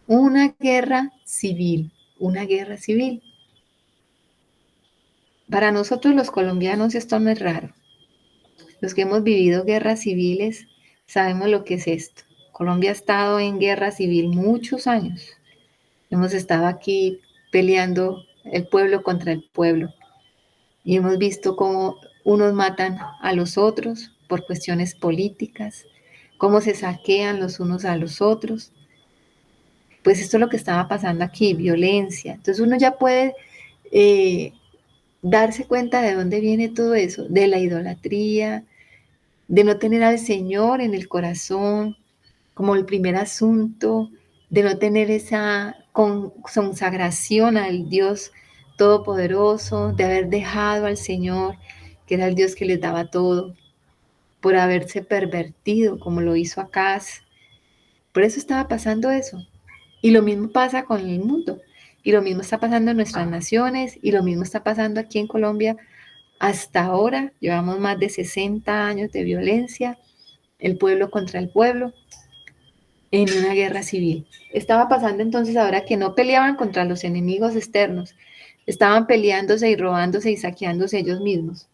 A: Una guerra civil, una guerra civil. Para nosotros los colombianos esto no es raro. Los que hemos vivido guerras civiles sabemos lo que es esto. Colombia ha estado en guerra civil muchos años. Hemos estado aquí peleando el pueblo contra el pueblo y hemos visto cómo unos matan a los otros por cuestiones políticas, cómo se saquean los unos a los otros. Pues esto es lo que estaba pasando aquí, violencia. Entonces uno ya puede eh, darse cuenta de dónde viene todo eso, de la idolatría, de no tener al Señor en el corazón como el primer asunto, de no tener esa consagración al Dios Todopoderoso, de haber dejado al Señor, que era el Dios que les daba todo, por haberse pervertido como lo hizo Acaz. Por eso estaba pasando eso. Y lo mismo pasa con el mundo. Y lo mismo está pasando en nuestras naciones. Y lo mismo está pasando aquí en Colombia. Hasta ahora llevamos más de 60 años de violencia, el pueblo contra el pueblo, en una guerra civil. Estaba pasando entonces ahora que no peleaban contra los enemigos externos, estaban peleándose y robándose y saqueándose ellos mismos.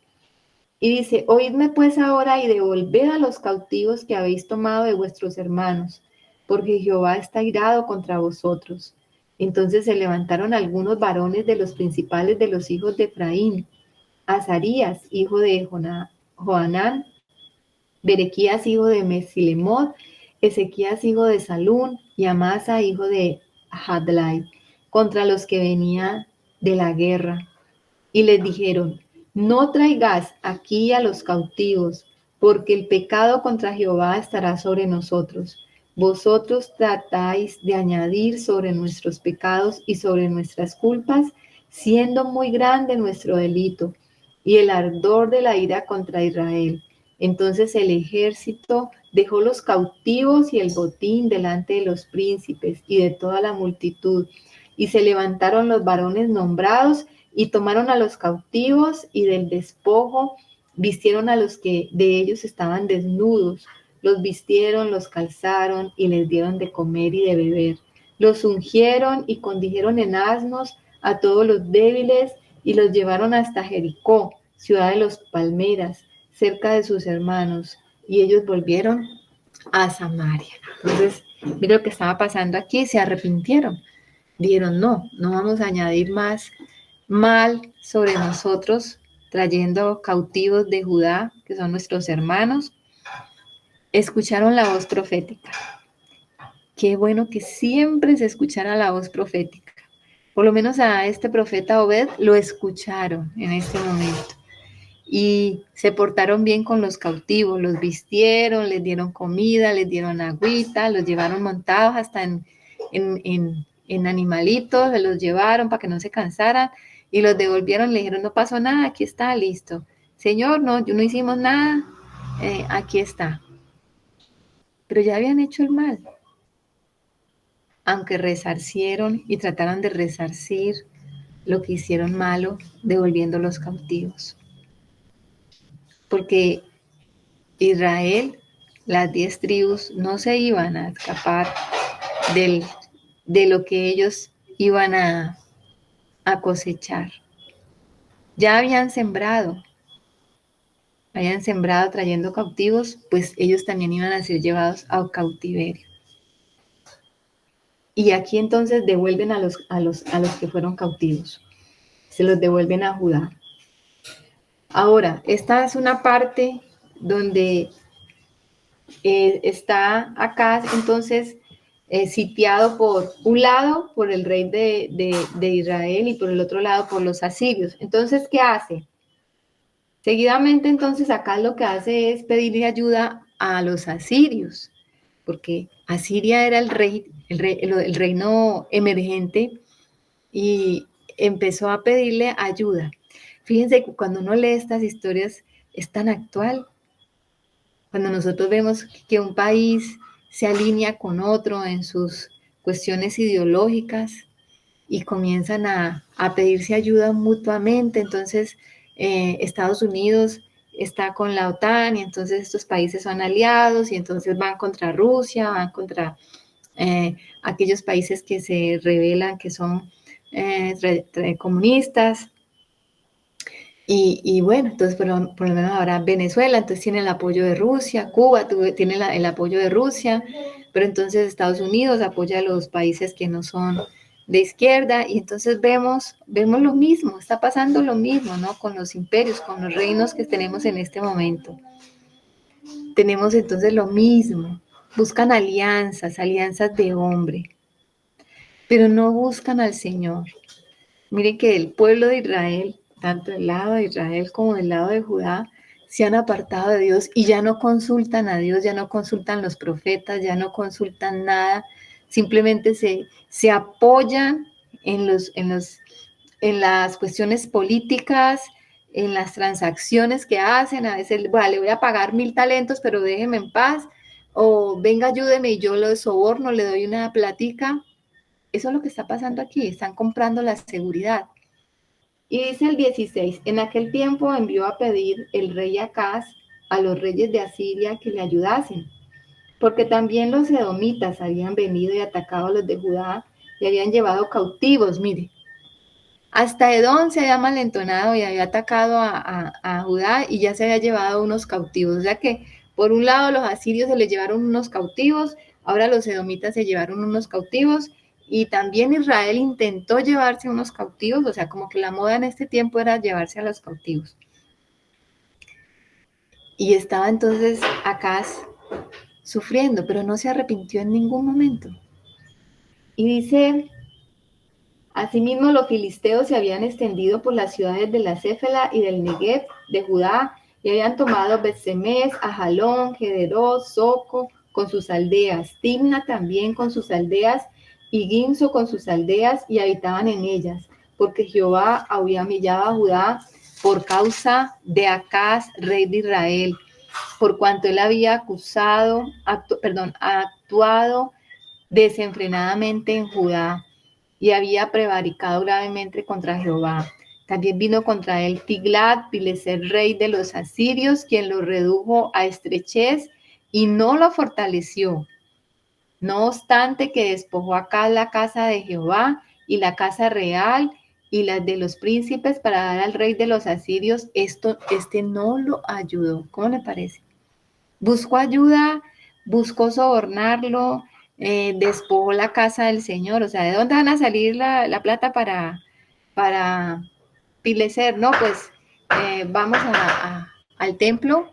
A: Y dice, oídme pues ahora y devolved a los cautivos que habéis tomado de vuestros hermanos, porque Jehová está irado contra vosotros. Entonces se levantaron algunos varones de los principales de los hijos de Efraín, Azarías, hijo de Joanán, Berequías, hijo de Mesilemot, Ezequías, hijo de Salún, y Amasa, hijo de Hadlai, contra los que venían de la guerra. Y les dijeron, no traigáis aquí a los cautivos, porque el pecado contra Jehová estará sobre nosotros. Vosotros tratáis de añadir sobre nuestros pecados y sobre nuestras culpas, siendo muy grande nuestro delito y el ardor de la ira contra Israel. Entonces el ejército dejó los cautivos y el botín delante de los príncipes y de toda la multitud, y se levantaron los varones nombrados y tomaron a los cautivos y del despojo vistieron a los que de ellos estaban desnudos, los vistieron, los calzaron y les dieron de comer y de beber. Los ungieron y condujeron en asnos a todos los débiles y los llevaron hasta Jericó, ciudad de los palmeras, cerca de sus hermanos, y ellos volvieron a Samaria. Entonces, mira lo que estaba pasando aquí, se arrepintieron. Dijeron, no, no vamos a añadir más mal sobre nosotros, trayendo cautivos de Judá, que son nuestros hermanos. Escucharon la voz profética. Qué bueno que siempre se escuchara la voz profética. Por lo menos a este profeta Obed lo escucharon en este momento. Y se portaron bien con los cautivos, los vistieron, les dieron comida, les dieron agüita, los llevaron montados hasta en animalitos, se los llevaron para que no se cansaran y los devolvieron, le dijeron, no pasó nada, aquí está, listo. Señor, no, no hicimos nada, aquí está. Pero ya habían hecho el mal, aunque resarcieron y trataron de resarcir lo que hicieron malo, devolviendo los cautivos. Porque Israel, las 10 tribus, no se iban a escapar de lo que ellos iban a cosechar. Ya habían sembrado trayendo cautivos, pues ellos también iban a ser llevados a cautiverio. Y aquí entonces devuelven a los que fueron cautivos. Se los devuelven a Judá. Ahora, esta es una parte donde está acá entonces sitiado por un lado por el rey de Israel y por el otro lado por los asirios. Entonces, ¿qué hace? Seguidamente, entonces, acá lo que hace es pedirle ayuda a los asirios, porque Asiria era el reino emergente y empezó a pedirle ayuda. Fíjense que cuando uno lee estas historias es tan actual. Cuando nosotros vemos que un país se alinea con otro en sus cuestiones ideológicas y comienzan a pedirse ayuda mutuamente, entonces Estados Unidos está con la OTAN y entonces estos países son aliados y entonces van contra Rusia, van contra aquellos países que se revelan que son comunistas. Y bueno, entonces por lo menos ahora Venezuela, entonces tiene el apoyo de Rusia, Cuba tiene el apoyo de Rusia, pero entonces Estados Unidos apoya a los países que no son de izquierda y entonces vemos lo mismo, está pasando lo mismo, ¿no? Con los imperios, con los reinos que tenemos en este momento. Tenemos entonces lo mismo, buscan alianzas, alianzas de hombre, pero no buscan al Señor. Miren que el pueblo de Israel, tanto del lado de Israel como del lado de Judá, se han apartado de Dios y ya no consultan a Dios, ya no consultan los profetas, ya no consultan nada, simplemente se apoyan en las cuestiones políticas, en las transacciones que hacen. A veces, bueno, le voy a pagar 1.000 talentos, pero déjeme en paz, o venga, ayúdeme y yo lo soborno, le doy una platica. Eso es lo que está pasando aquí, están comprando la seguridad. Y dice el 16, en aquel tiempo envió a pedir el rey Acaz a los reyes de Asiria que le ayudasen, porque también los edomitas habían venido y atacado a los de Judá y habían llevado cautivos, mire. Hasta Edom se había malentonado y había atacado a Judá y ya se había llevado unos cautivos. O sea que por un lado los asirios se les llevaron unos cautivos, ahora los edomitas se llevaron unos cautivos y también Israel intentó llevarse unos cautivos, o sea, como que la moda en este tiempo era llevarse a los cautivos. Y estaba entonces Acaz sufriendo, pero no se arrepintió en ningún momento. Y dice, asimismo, los filisteos se habían extendido por las ciudades de la Céfela y del Negev de Judá y habían tomado Bet-Semes, Ajalón, Gederot, Soco con sus aldeas, Timna también con sus aldeas y Ginzo con sus aldeas y habitaban en ellas, porque Jehová había humillado a Judá por causa de Acaz, rey de Israel, por cuanto él había actuado desenfrenadamente en Judá y había prevaricado gravemente contra Jehová. También vino contra él Tiglat-Pileser, rey de los asirios, quien lo redujo a estrechez y no lo fortaleció. No obstante que despojó acá la casa de Jehová y la casa real y las de los príncipes para dar al rey de los asirios, este no lo ayudó. ¿Cómo le parece? Buscó ayuda, buscó sobornarlo, despojó la casa del Señor. O sea, ¿de dónde van a salir la plata para Pilecer? No, pues vamos al templo,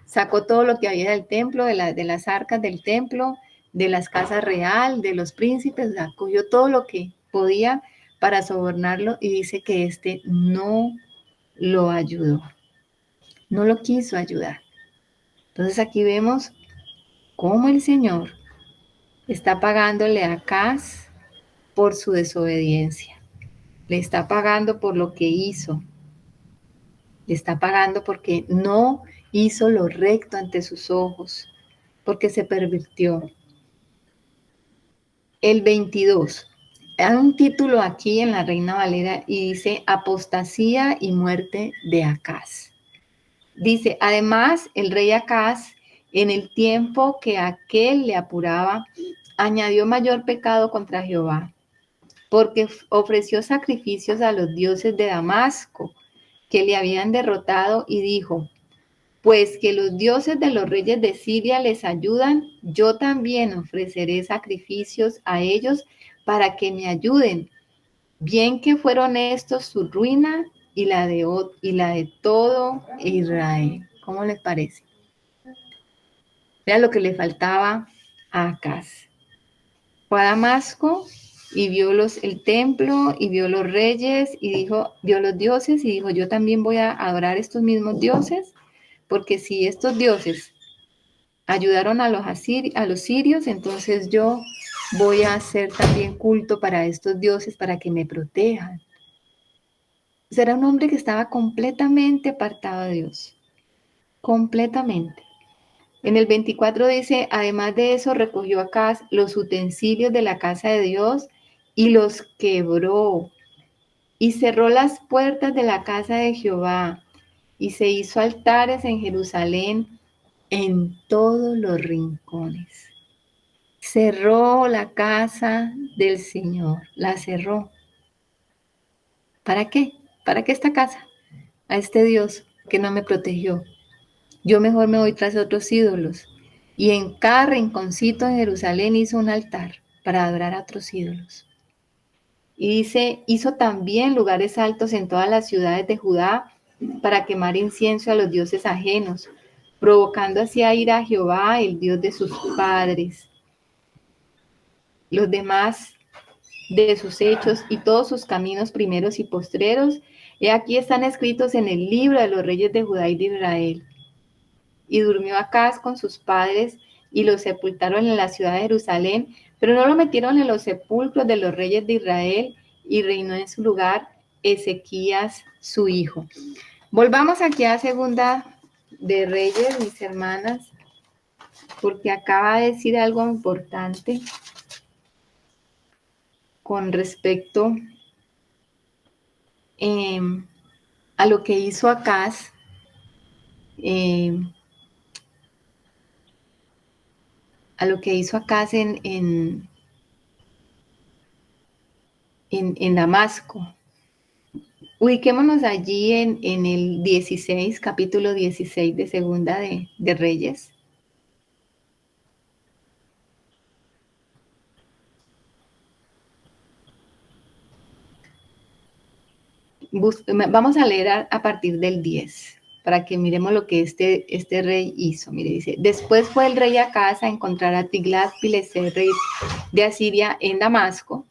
A: sacó todo lo que había del templo, de las arcas del templo, de las casas real, de los príncipes, o sea, cogió todo lo que podía para sobornarlo y dice que este no lo ayudó, no lo quiso ayudar. Entonces aquí vemos cómo el Señor está pagándole a Acaz por su desobediencia. Le está pagando por lo que hizo. Le está pagando porque no hizo lo recto ante sus ojos, porque se pervirtió. El 22. Hay un título aquí en la Reina Valera y dice apostasía y muerte de Acaz. Dice, además, el rey Acaz, en el tiempo que aquel le apuraba, añadió mayor pecado contra Jehová, porque ofreció sacrificios a los dioses de Damasco, que le habían derrotado, y dijo, pues que los dioses de los reyes de Siria les ayudan, yo también ofreceré sacrificios a ellos para que me ayuden. Bien que fueron estos su ruina y la de todo Israel. ¿Cómo les parece? Era lo que le faltaba a Acaz. Fue a Damasco y vio el templo y vio los reyes y dijo, vio los dioses y dijo, yo también voy a adorar estos mismos dioses, porque si estos dioses ayudaron a los sirios, entonces yo voy a hacer también culto para estos dioses para que me protejan. Era un hombre que estaba completamente apartado de Dios, completamente. En el 24 dice, además de eso, recogió Acaz los utensilios de la casa de Dios y los quebró, y cerró las puertas de la casa de Jehová, y se hizo altares en Jerusalén en todos los rincones. Cerró la casa del Señor, la cerró. ¿Para qué? ¿Para qué esta casa? A este Dios que no me protegió. Yo mejor me voy tras otros ídolos. Y en cada rinconcito en Jerusalén hizo un altar para adorar a otros ídolos. Y dice, hizo también lugares altos en todas las ciudades de Judá para quemar incienso a los dioses ajenos, provocando así a ir a Jehová, el Dios de sus padres. Los demás de sus hechos y todos sus caminos primeros y postreros, y aquí están escritos en el libro de los reyes de Judá y de Israel. Y durmió Acaz con sus padres y lo sepultaron en la ciudad de Jerusalén, pero no lo metieron en los sepulcros de los reyes de Israel, y reinó en su lugar Ezequías su hijo. Volvamos aquí a Segunda de Reyes, mis hermanas, porque acaba de decir algo importante con respecto a lo que hizo Acaz. A lo que hizo Acaz en Damasco. Ubiquémonos allí en el 16, capítulo 16 de Segunda de Reyes. Vamos a leer a partir del 10, para que miremos lo que este rey hizo. Mire, dice, después fue el rey Acaz a encontrar a Tiglat-Pileser, rey de Asiria, en Damasco,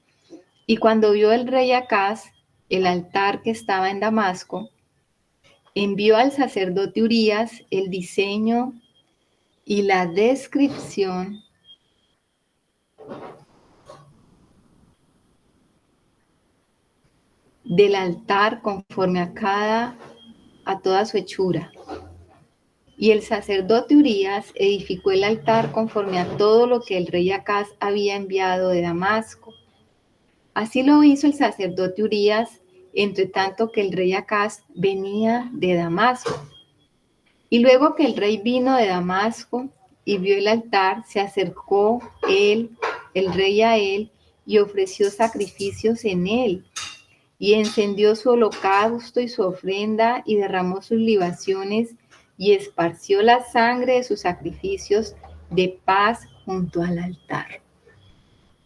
A: y cuando vio el rey Acaz el altar que estaba en Damasco, envió al sacerdote Urías el diseño y la descripción del altar conforme a toda su hechura. Y el sacerdote Urías edificó el altar conforme a todo lo que el rey Acaz había enviado de Damasco. Así lo hizo el sacerdote Urías, entre tanto que el rey Acaz venía de Damasco. Y luego que el rey vino de Damasco y vio el altar, se acercó el rey a él, y ofreció sacrificios en él, y encendió su holocausto y su ofrenda, y derramó sus libaciones, y esparció la sangre de sus sacrificios de paz junto al altar.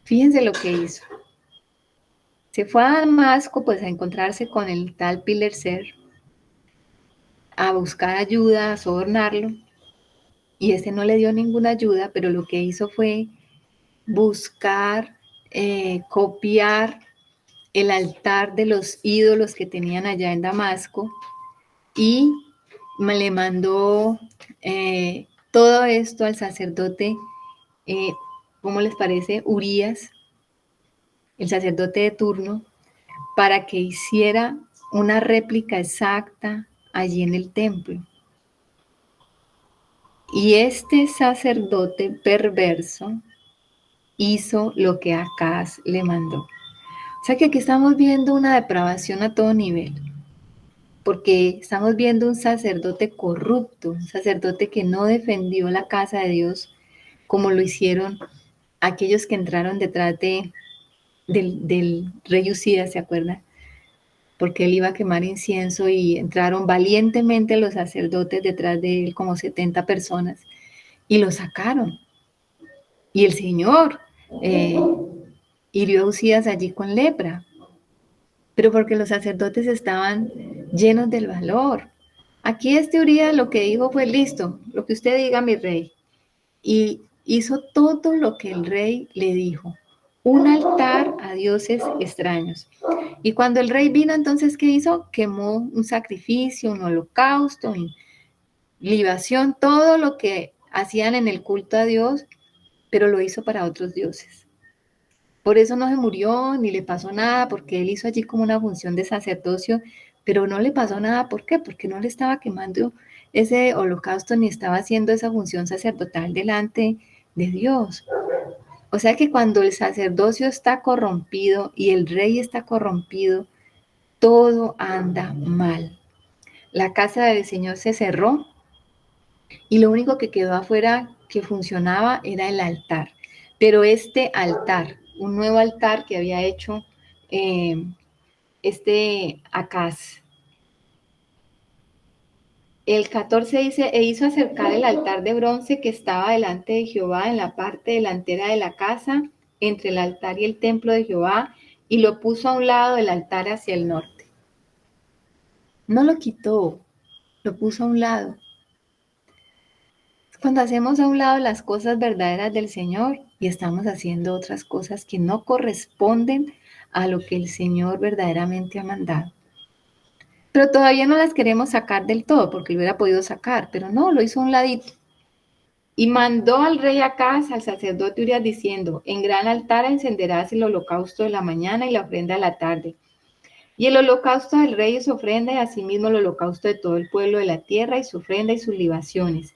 A: Fíjense lo que hizo. Se fue a Damasco pues a encontrarse con el tal Pileser, a buscar ayuda, a sobornarlo, y ese no le dio ninguna ayuda, pero lo que hizo fue buscar, copiar el altar de los ídolos que tenían allá en Damasco, y le mandó todo esto al sacerdote, ¿cómo les parece? Urías, el sacerdote de turno, para que hiciera una réplica exacta allí en el templo. Y este sacerdote perverso hizo lo que Acaz le mandó. O sea que aquí estamos viendo una depravación a todo nivel, porque estamos viendo un sacerdote corrupto, un sacerdote que no defendió la casa de Dios como lo hicieron aquellos que entraron detrás del rey Usías, ¿se acuerdan? Porque él iba a quemar incienso y entraron valientemente los sacerdotes detrás de él, como 70 personas, y lo sacaron. Y el Señor hirió a Usías allí con lepra, pero porque los sacerdotes estaban llenos del valor. Aquí este Urías lo que dijo fue, listo, lo que usted diga, mi rey. y hizo todo lo que el rey le dijo. Un altar a dioses extraños. Y cuando el rey vino, entonces, ¿qué hizo? Quemó un sacrificio, un holocausto, una libación, todo lo que hacían en el culto a Dios, pero lo hizo para otros dioses. Por eso no se murió ni le pasó nada, porque él hizo allí como una función de sacerdocio, pero no le pasó nada. ¿Por qué? Porque no le estaba quemando ese holocausto ni estaba haciendo esa función sacerdotal delante de Dios. O sea que cuando el sacerdocio está corrompido y el rey está corrompido, todo anda mal. La casa del Señor se cerró y lo único que quedó afuera que funcionaba era el altar. Pero este altar, un nuevo altar que había hecho Acaz. El 14 dice, e hizo acercar el altar de bronce que estaba delante de Jehová en la parte delantera de la casa, entre el altar y el templo de Jehová, y lo puso a un lado del altar hacia el norte. No lo quitó, lo puso a un lado. Cuando hacemos a un lado las cosas verdaderas del Señor y estamos haciendo otras cosas que no corresponden a lo que el Señor verdaderamente ha mandado. Pero todavía no las queremos sacar del todo, porque lo hubiera podido sacar, pero no, lo hizo a un ladito. Y mandó al rey Acaz, al sacerdote Urias, diciendo, en gran altar encenderás el holocausto de la mañana y la ofrenda de la tarde. Y el holocausto del rey y su ofrenda, y asimismo el holocausto de todo el pueblo de la tierra, y su ofrenda y sus libaciones.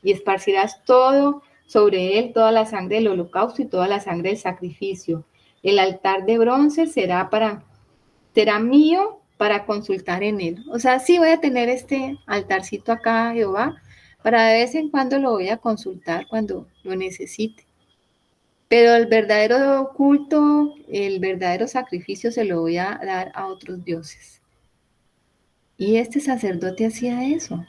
A: Y esparcirás todo sobre él, toda la sangre del holocausto y toda la sangre del sacrificio. El altar de bronce será mío para consultar en él. O sea, sí voy a tener este altarcito acá, Jehová, para de vez en cuando lo voy a consultar cuando lo necesite. Pero el verdadero culto, el verdadero sacrificio se lo voy a dar a otros dioses. Y este sacerdote hacía eso.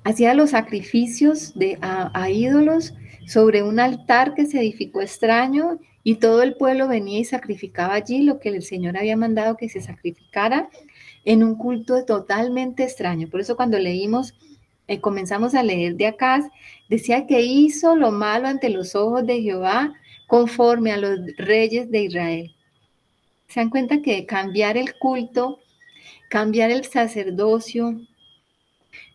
A: Hacía los sacrificios a ídolos sobre un altar que se edificó extraño y todo el pueblo venía y sacrificaba allí lo que el Señor había mandado que se sacrificara en un culto totalmente extraño. Por eso cuando leímos, comenzamos a leer de acá, decía que hizo lo malo ante los ojos de Jehová conforme a los reyes de Israel. Se dan cuenta que cambiar el culto, cambiar el sacerdocio,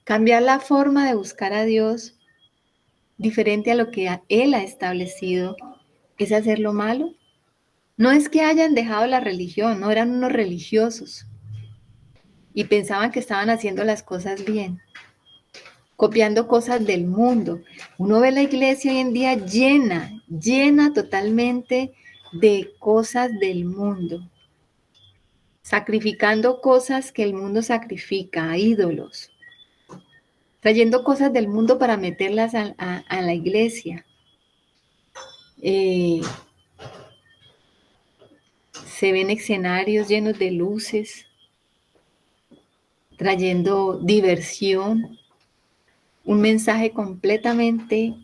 A: cambiar la forma de buscar a Dios diferente a lo que Él ha establecido, es hacer lo malo. No es que hayan dejado la religión, no eran unos religiosos y pensaban que estaban haciendo las cosas bien, copiando cosas del mundo. Uno ve la iglesia hoy en día llena totalmente de cosas del mundo, sacrificando cosas que el mundo sacrifica, a ídolos, trayendo cosas del mundo para meterlas a la iglesia. Se ven escenarios llenos de luces, trayendo diversión, un mensaje completamente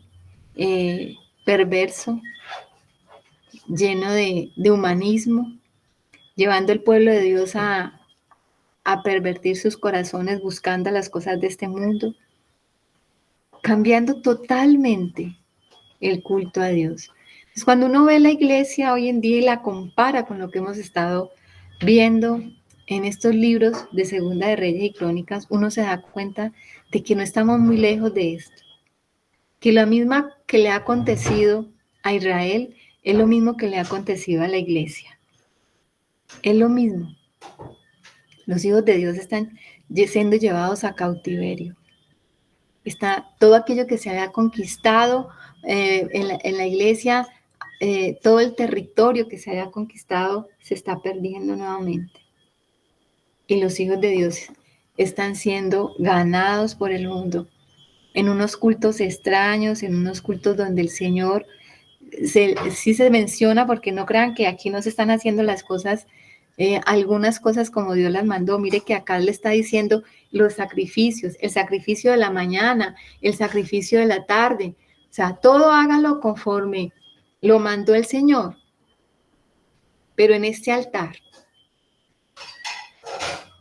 A: perverso, lleno de humanismo, llevando al pueblo de Dios a pervertir sus corazones buscando las cosas de este mundo, cambiando totalmente el culto a Dios. Entonces, cuando uno ve la iglesia hoy en día y la compara con lo que hemos estado viendo en estos libros de Segunda de Reyes y Crónicas, uno se da cuenta de que no estamos muy lejos de esto. Que lo mismo que le ha acontecido a Israel es lo mismo que le ha acontecido a la iglesia. Es lo mismo. Los hijos de Dios están siendo llevados a cautiverio. Está todo aquello que se había conquistado en la iglesia, todo el territorio que se había conquistado se está perdiendo nuevamente. Y los hijos de Dios están siendo ganados por el mundo en unos cultos extraños, en unos cultos donde el Señor sí se menciona, porque no crean que aquí no se están haciendo las cosas, algunas cosas como Dios las mandó. Mire que acá le está diciendo los sacrificios, el sacrificio de la mañana, el sacrificio de la tarde. O sea, todo hágalo conforme lo mandó el Señor. Pero en este altar,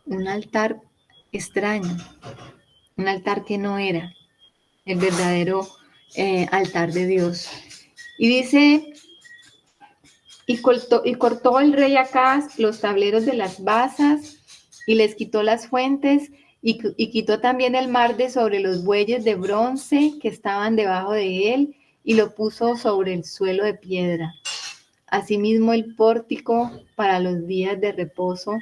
A: un altar extraño, un altar que no era el verdadero altar de Dios. Y dice, y cortó el rey Acaz los tableros de las basas y les quitó las fuentes y quitó también el mar de sobre los bueyes de bronce que estaban debajo de él y lo puso sobre el suelo de piedra. Asimismo el pórtico para los días de reposo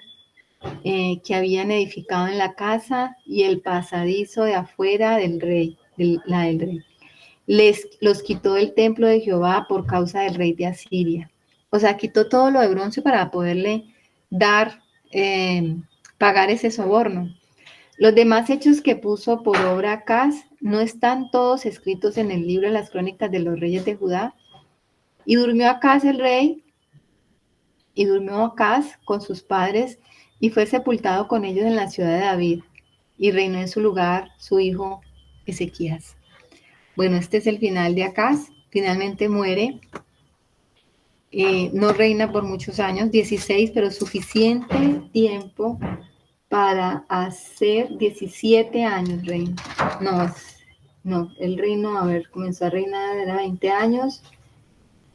A: que habían edificado en la casa y el pasadizo de afuera del rey, la del rey. Los quitó del templo de Jehová por causa del rey de Asiria. O sea, quitó todo lo de bronce para poderle dar, pagar ese soborno. Los demás hechos que puso por obra Acaz no están todos escritos en el libro de las crónicas de los reyes de Judá. Y durmió Acaz el rey, y durmió Acaz con sus padres, y fue sepultado con ellos en la ciudad de David, y reinó en su lugar su hijo Ezequías. Bueno, este es el final de Acaz. Finalmente muere. No reina por muchos años, 16, pero suficiente tiempo para hacer 17 años reino. No, el reino, a ver, comenzó a reinar, era 20 años,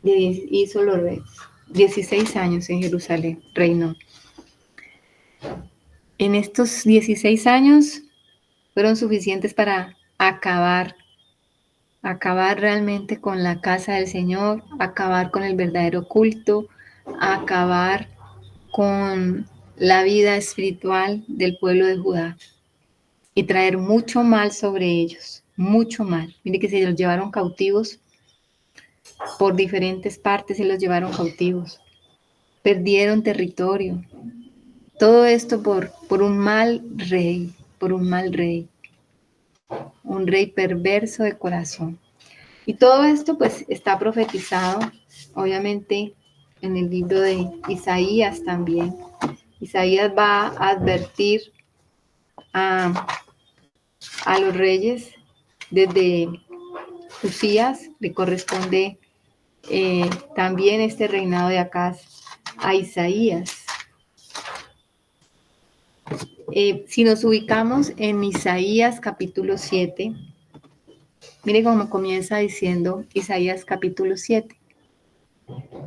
A: hizo los reyes. 16 años en Jerusalén, reinó. En estos 16 años fueron suficientes para acabar realmente con la casa del Señor, acabar con el verdadero culto, acabar con la vida espiritual del pueblo de Judá y traer mucho mal sobre ellos, mucho mal. Mire que se los llevaron cautivos por diferentes partes, se los llevaron cautivos, perdieron territorio. Todo esto por un mal rey, un rey perverso de corazón. Y todo esto pues está profetizado, obviamente, en el libro de Isaías también. Isaías va a advertir a los reyes desde Usías, le corresponde también este reinado de Acaz a Isaías. Si nos ubicamos en Isaías capítulo 7, mire cómo comienza diciendo Isaías capítulo 7.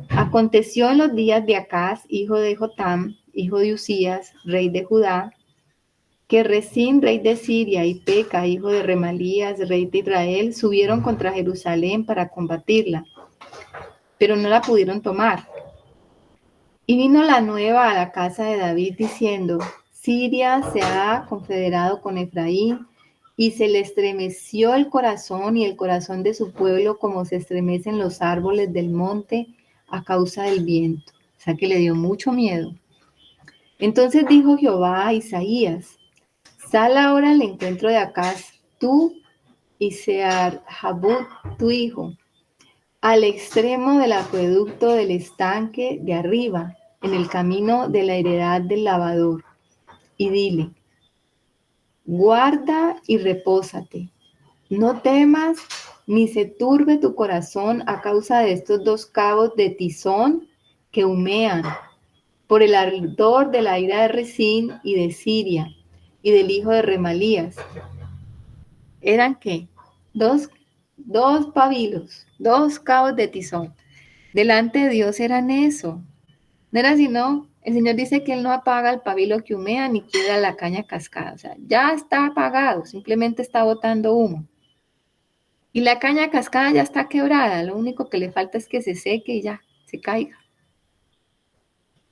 A: Aconteció en los días de Acaz, hijo de Jotam, hijo de Usías, rey de Judá, que Resín, rey de Siria, y Peca, hijo de Remalías, rey de Israel, subieron contra Jerusalén para combatirla, pero no la pudieron tomar. Y vino la nueva a la casa de David diciendo, Siria se ha confederado con Efraín, y se le estremeció el corazón y el corazón de su pueblo como se estremecen los árboles del monte a causa del viento. O sea que le dio mucho miedo. Entonces dijo Jehová a Isaías, sal ahora al encuentro de Acaz, tú y Sear-Jabut, tu hijo, al extremo del acueducto del estanque de arriba, en el camino de la heredad del lavador, y dile, guarda y repósate, no temas ni se turbe tu corazón a causa de estos dos cabos de tizón que humean, por el ardor de la ira de Resín y de Siria, y del hijo de Remalías. ¿Eran qué? Dos pabilos, dos cabos de tizón. Delante de Dios eran eso. No era sino, el Señor dice que Él no apaga el pabilo que humea ni queda la caña cascada. O sea, ya está apagado, simplemente está botando humo. Y la caña cascada ya está quebrada, lo único que le falta es que se seque y ya, se caiga.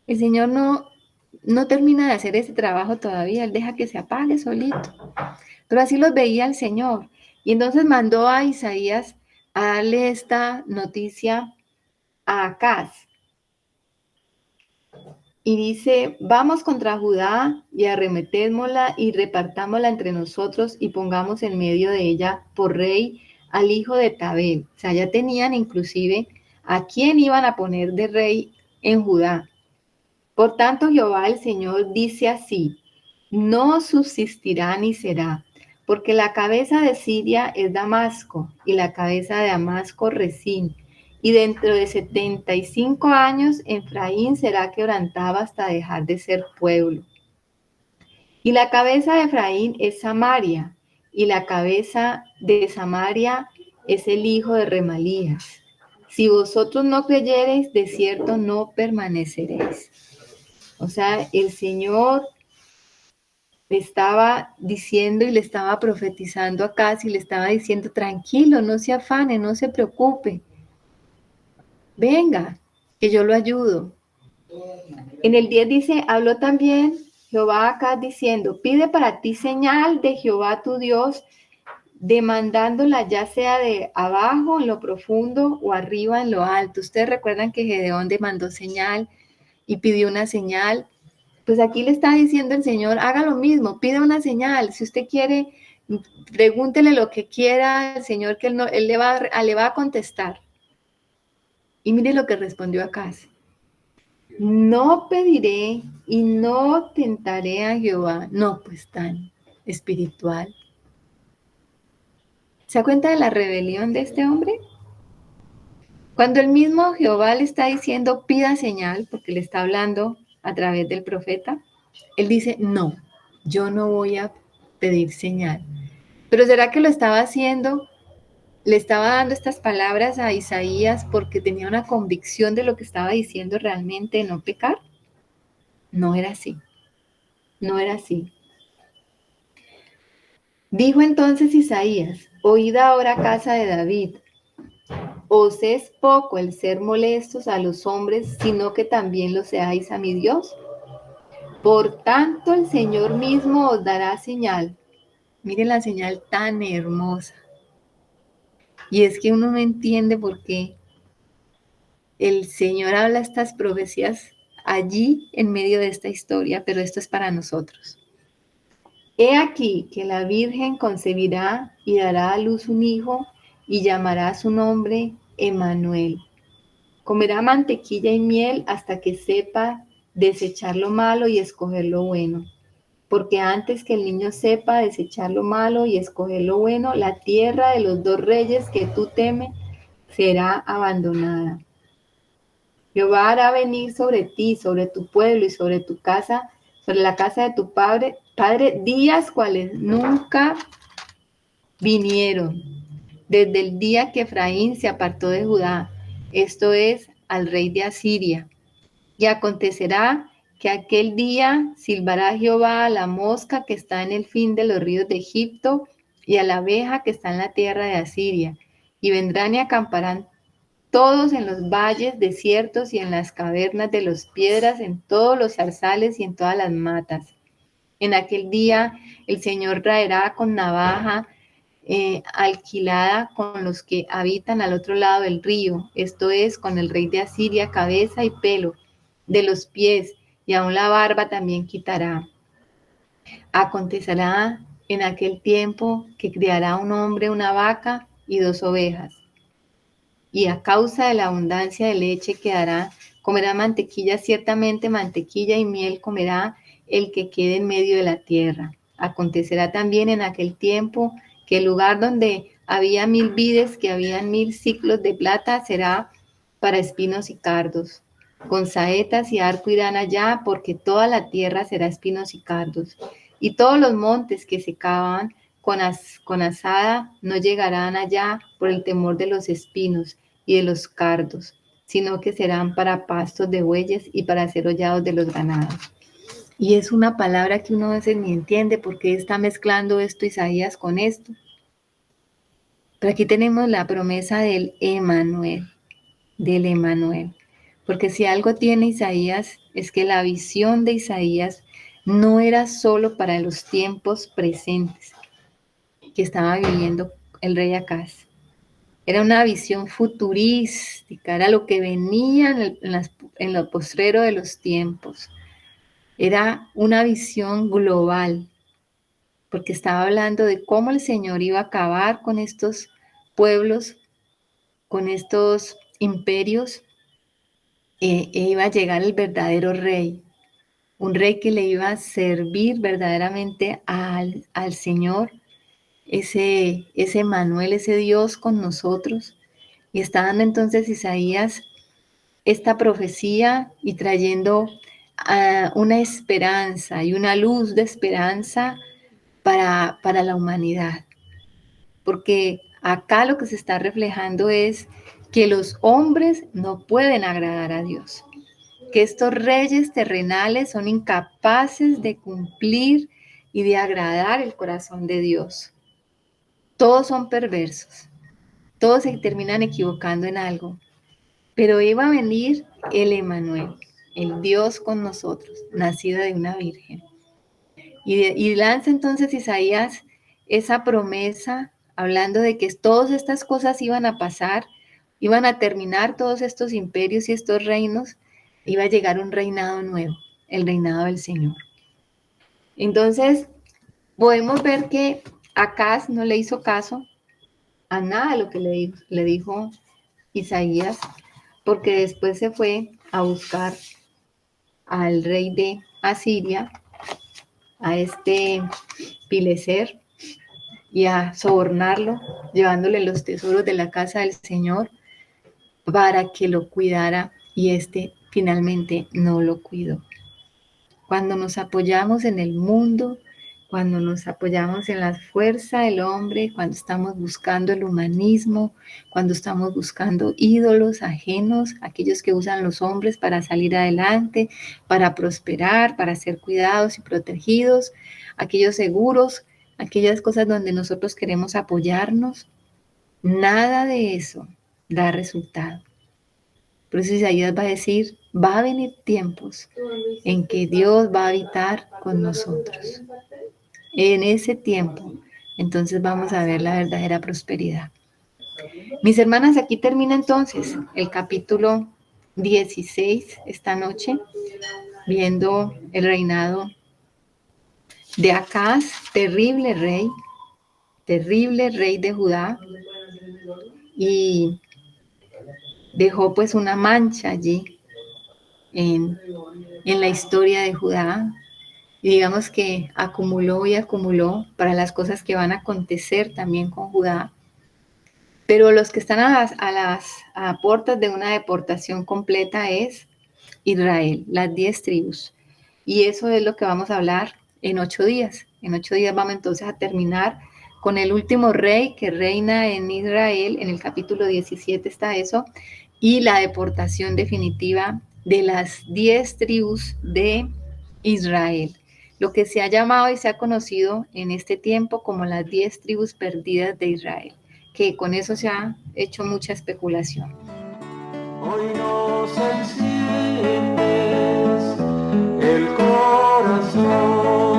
A: El Señor no termina de hacer ese trabajo todavía, Él deja que se apague solito. Pero así los veía el Señor. Y entonces mandó a Isaías a darle esta noticia a Acaz. Y dice, vamos contra Judá y arremetémosla y repartámosla entre nosotros y pongamos en medio de ella por rey al hijo de Tabel. O sea, ya tenían inclusive a quién iban a poner de rey en Judá. Por tanto, Jehová el Señor dice así, no subsistirá ni será, porque la cabeza de Siria es Damasco y la cabeza de Damasco Resín. Y dentro de 75 años, Efraín será quebrantado hasta dejar de ser pueblo. Y la cabeza de Efraín es Samaria, y la cabeza de Samaria es el hijo de Remalías. Si vosotros no creyereis, de cierto no permaneceréis. O sea, el Señor le estaba diciendo y le estaba profetizando a Acaz y le estaba diciendo, tranquilo, no se afane, no se preocupe. Venga, que yo lo ayudo. En el 10 dice, habló también Jehová a Acaz diciendo, pide para ti señal de Jehová tu Dios, demandándola ya sea de abajo en lo profundo o arriba en lo alto. Ustedes recuerdan que Gedeón demandó señal y pidió una señal. Pues aquí le está diciendo el Señor, haga lo mismo, pida una señal. Si usted quiere, pregúntele lo que quiera al Señor, que él le va a contestar. Y mire lo que respondió Acaz. No pediré y no tentaré a Jehová. No, pues tan espiritual. ¿Se da cuenta de la rebelión de este hombre? Cuando el mismo Jehová le está diciendo pida señal, porque le está hablando a través del profeta, él dice, no, yo no voy a pedir señal. Pero ¿será que lo estaba haciendo? Le estaba dando estas palabras a Isaías porque tenía una convicción de lo que estaba diciendo realmente, de no pecar. No era así, no era así. Dijo entonces Isaías, oíd ahora casa de David, os es poco el ser molestos a los hombres, sino que también lo seáis a mi Dios. Por tanto, el Señor mismo os dará señal. Miren la señal tan hermosa. Y es que uno no entiende por qué el Señor habla estas profecías allí en medio de esta historia, pero esto es para nosotros. He aquí que la Virgen concebirá y dará a luz un hijo y llamará su nombre Emmanuel. Comerá mantequilla y miel hasta que sepa desechar lo malo y escoger lo bueno. Porque antes que el niño sepa desechar lo malo y escoger lo bueno, la tierra de los dos reyes que tú temes será abandonada. Jehová hará venir sobre ti, sobre tu pueblo y sobre tu casa, sobre la casa de tu padre días cuales nunca vinieron, desde el día que Efraín se apartó de Judá, esto es, al rey de Asiria. Y acontecerá que aquel día silbará Jehová a la mosca que está en el fin de los ríos de Egipto y a la abeja que está en la tierra de Asiria, y vendrán y acamparán todos en los valles desiertos y en las cavernas de las piedras, en todos los zarzales y en todas las matas. En aquel día el Señor traerá con navaja alquilada con los que habitan al otro lado del río, esto es, con el rey de Asiria, cabeza y pelo de los pies, y aun la barba también quitará. Acontecerá en aquel tiempo que criará un hombre una vaca y dos ovejas, y a causa de la abundancia de leche que dará, comerá mantequilla, ciertamente mantequilla y miel comerá el que quede en medio de la tierra. Acontecerá también en aquel tiempo que el lugar donde había 1000 vides, que habían 1000 siclos de plata, será para espinos y cardos. Con saetas y arco irán allá, porque toda la tierra será espinos y cardos. Y todos los montes que se cavan con azada no llegarán allá por el temor de los espinos y de los cardos, sino que serán para pastos de bueyes y para ser hollados de los ganados. Y es una palabra que uno a veces ni entiende por qué está mezclando esto Isaías con esto. Pero aquí tenemos la promesa del Emanuel. Porque si algo tiene Isaías es que la visión de Isaías no era solo para los tiempos presentes que estaba viviendo el rey Acaz. Era una visión futurística, era lo que venía en lo postrero de los tiempos. Era una visión global, porque estaba hablando de cómo el Señor iba a acabar con estos pueblos, con estos imperios, iba a llegar el verdadero rey, un rey que le iba a servir verdaderamente al Señor, ese Manuel, ese Dios con nosotros. Y está dando entonces Isaías esta profecía y trayendo una esperanza y una luz de esperanza para la humanidad. Porque Acá lo que se está reflejando es que los hombres no pueden agradar a Dios, que estos reyes terrenales son incapaces de cumplir y de agradar el corazón de Dios. Todos son perversos, todos se terminan equivocando en algo, pero iba a venir el Emanuel, el Dios con nosotros, nacido de una virgen. Y lanza entonces Isaías esa promesa, hablando de que todas estas cosas iban a pasar, iban a terminar todos estos imperios y estos reinos, iba a llegar un reinado nuevo, el reinado del Señor. Entonces, podemos ver que Acaz no le hizo caso a nada de lo que le dijo Isaías, porque después se fue a buscar al rey de Asiria, a este Pileser, y a sobornarlo, llevándole los tesoros de la casa del Señor para que lo cuidara, y este finalmente no lo cuidó. Cuando nos apoyamos en el mundo, cuando nos apoyamos en la fuerza del hombre, cuando estamos buscando el humanismo, cuando estamos buscando ídolos ajenos, aquellos que usan los hombres para salir adelante, para prosperar, para ser cuidados y protegidos, aquellos seguros, aquellas cosas donde nosotros queremos apoyarnos, nada de eso da resultado. Por eso Isaías va a decir, va a venir tiempos en que Dios va a habitar con nosotros. En ese tiempo, entonces vamos a ver la verdadera prosperidad. Mis hermanas, aquí termina entonces el capítulo 16 esta noche, viendo el reinado de Acaz, terrible rey de Judá, y dejó pues una mancha allí en la historia de Judá, y digamos que acumuló y acumuló para las cosas que van a acontecer también con Judá. Pero los que están a puertas de una deportación completa es Israel, las 10 tribus. Y eso es lo que vamos a hablar en 8 días. En 8 días vamos entonces a terminar con el último rey que reina en Israel. En el capítulo 17 está eso. Y la deportación definitiva de las 10 tribus de Israel. Lo que se ha llamado y se ha conocido en este tiempo como las 10 tribus perdidas de Israel, que con eso se ha hecho mucha especulación.
C: Hoy nos enciendes el corazón.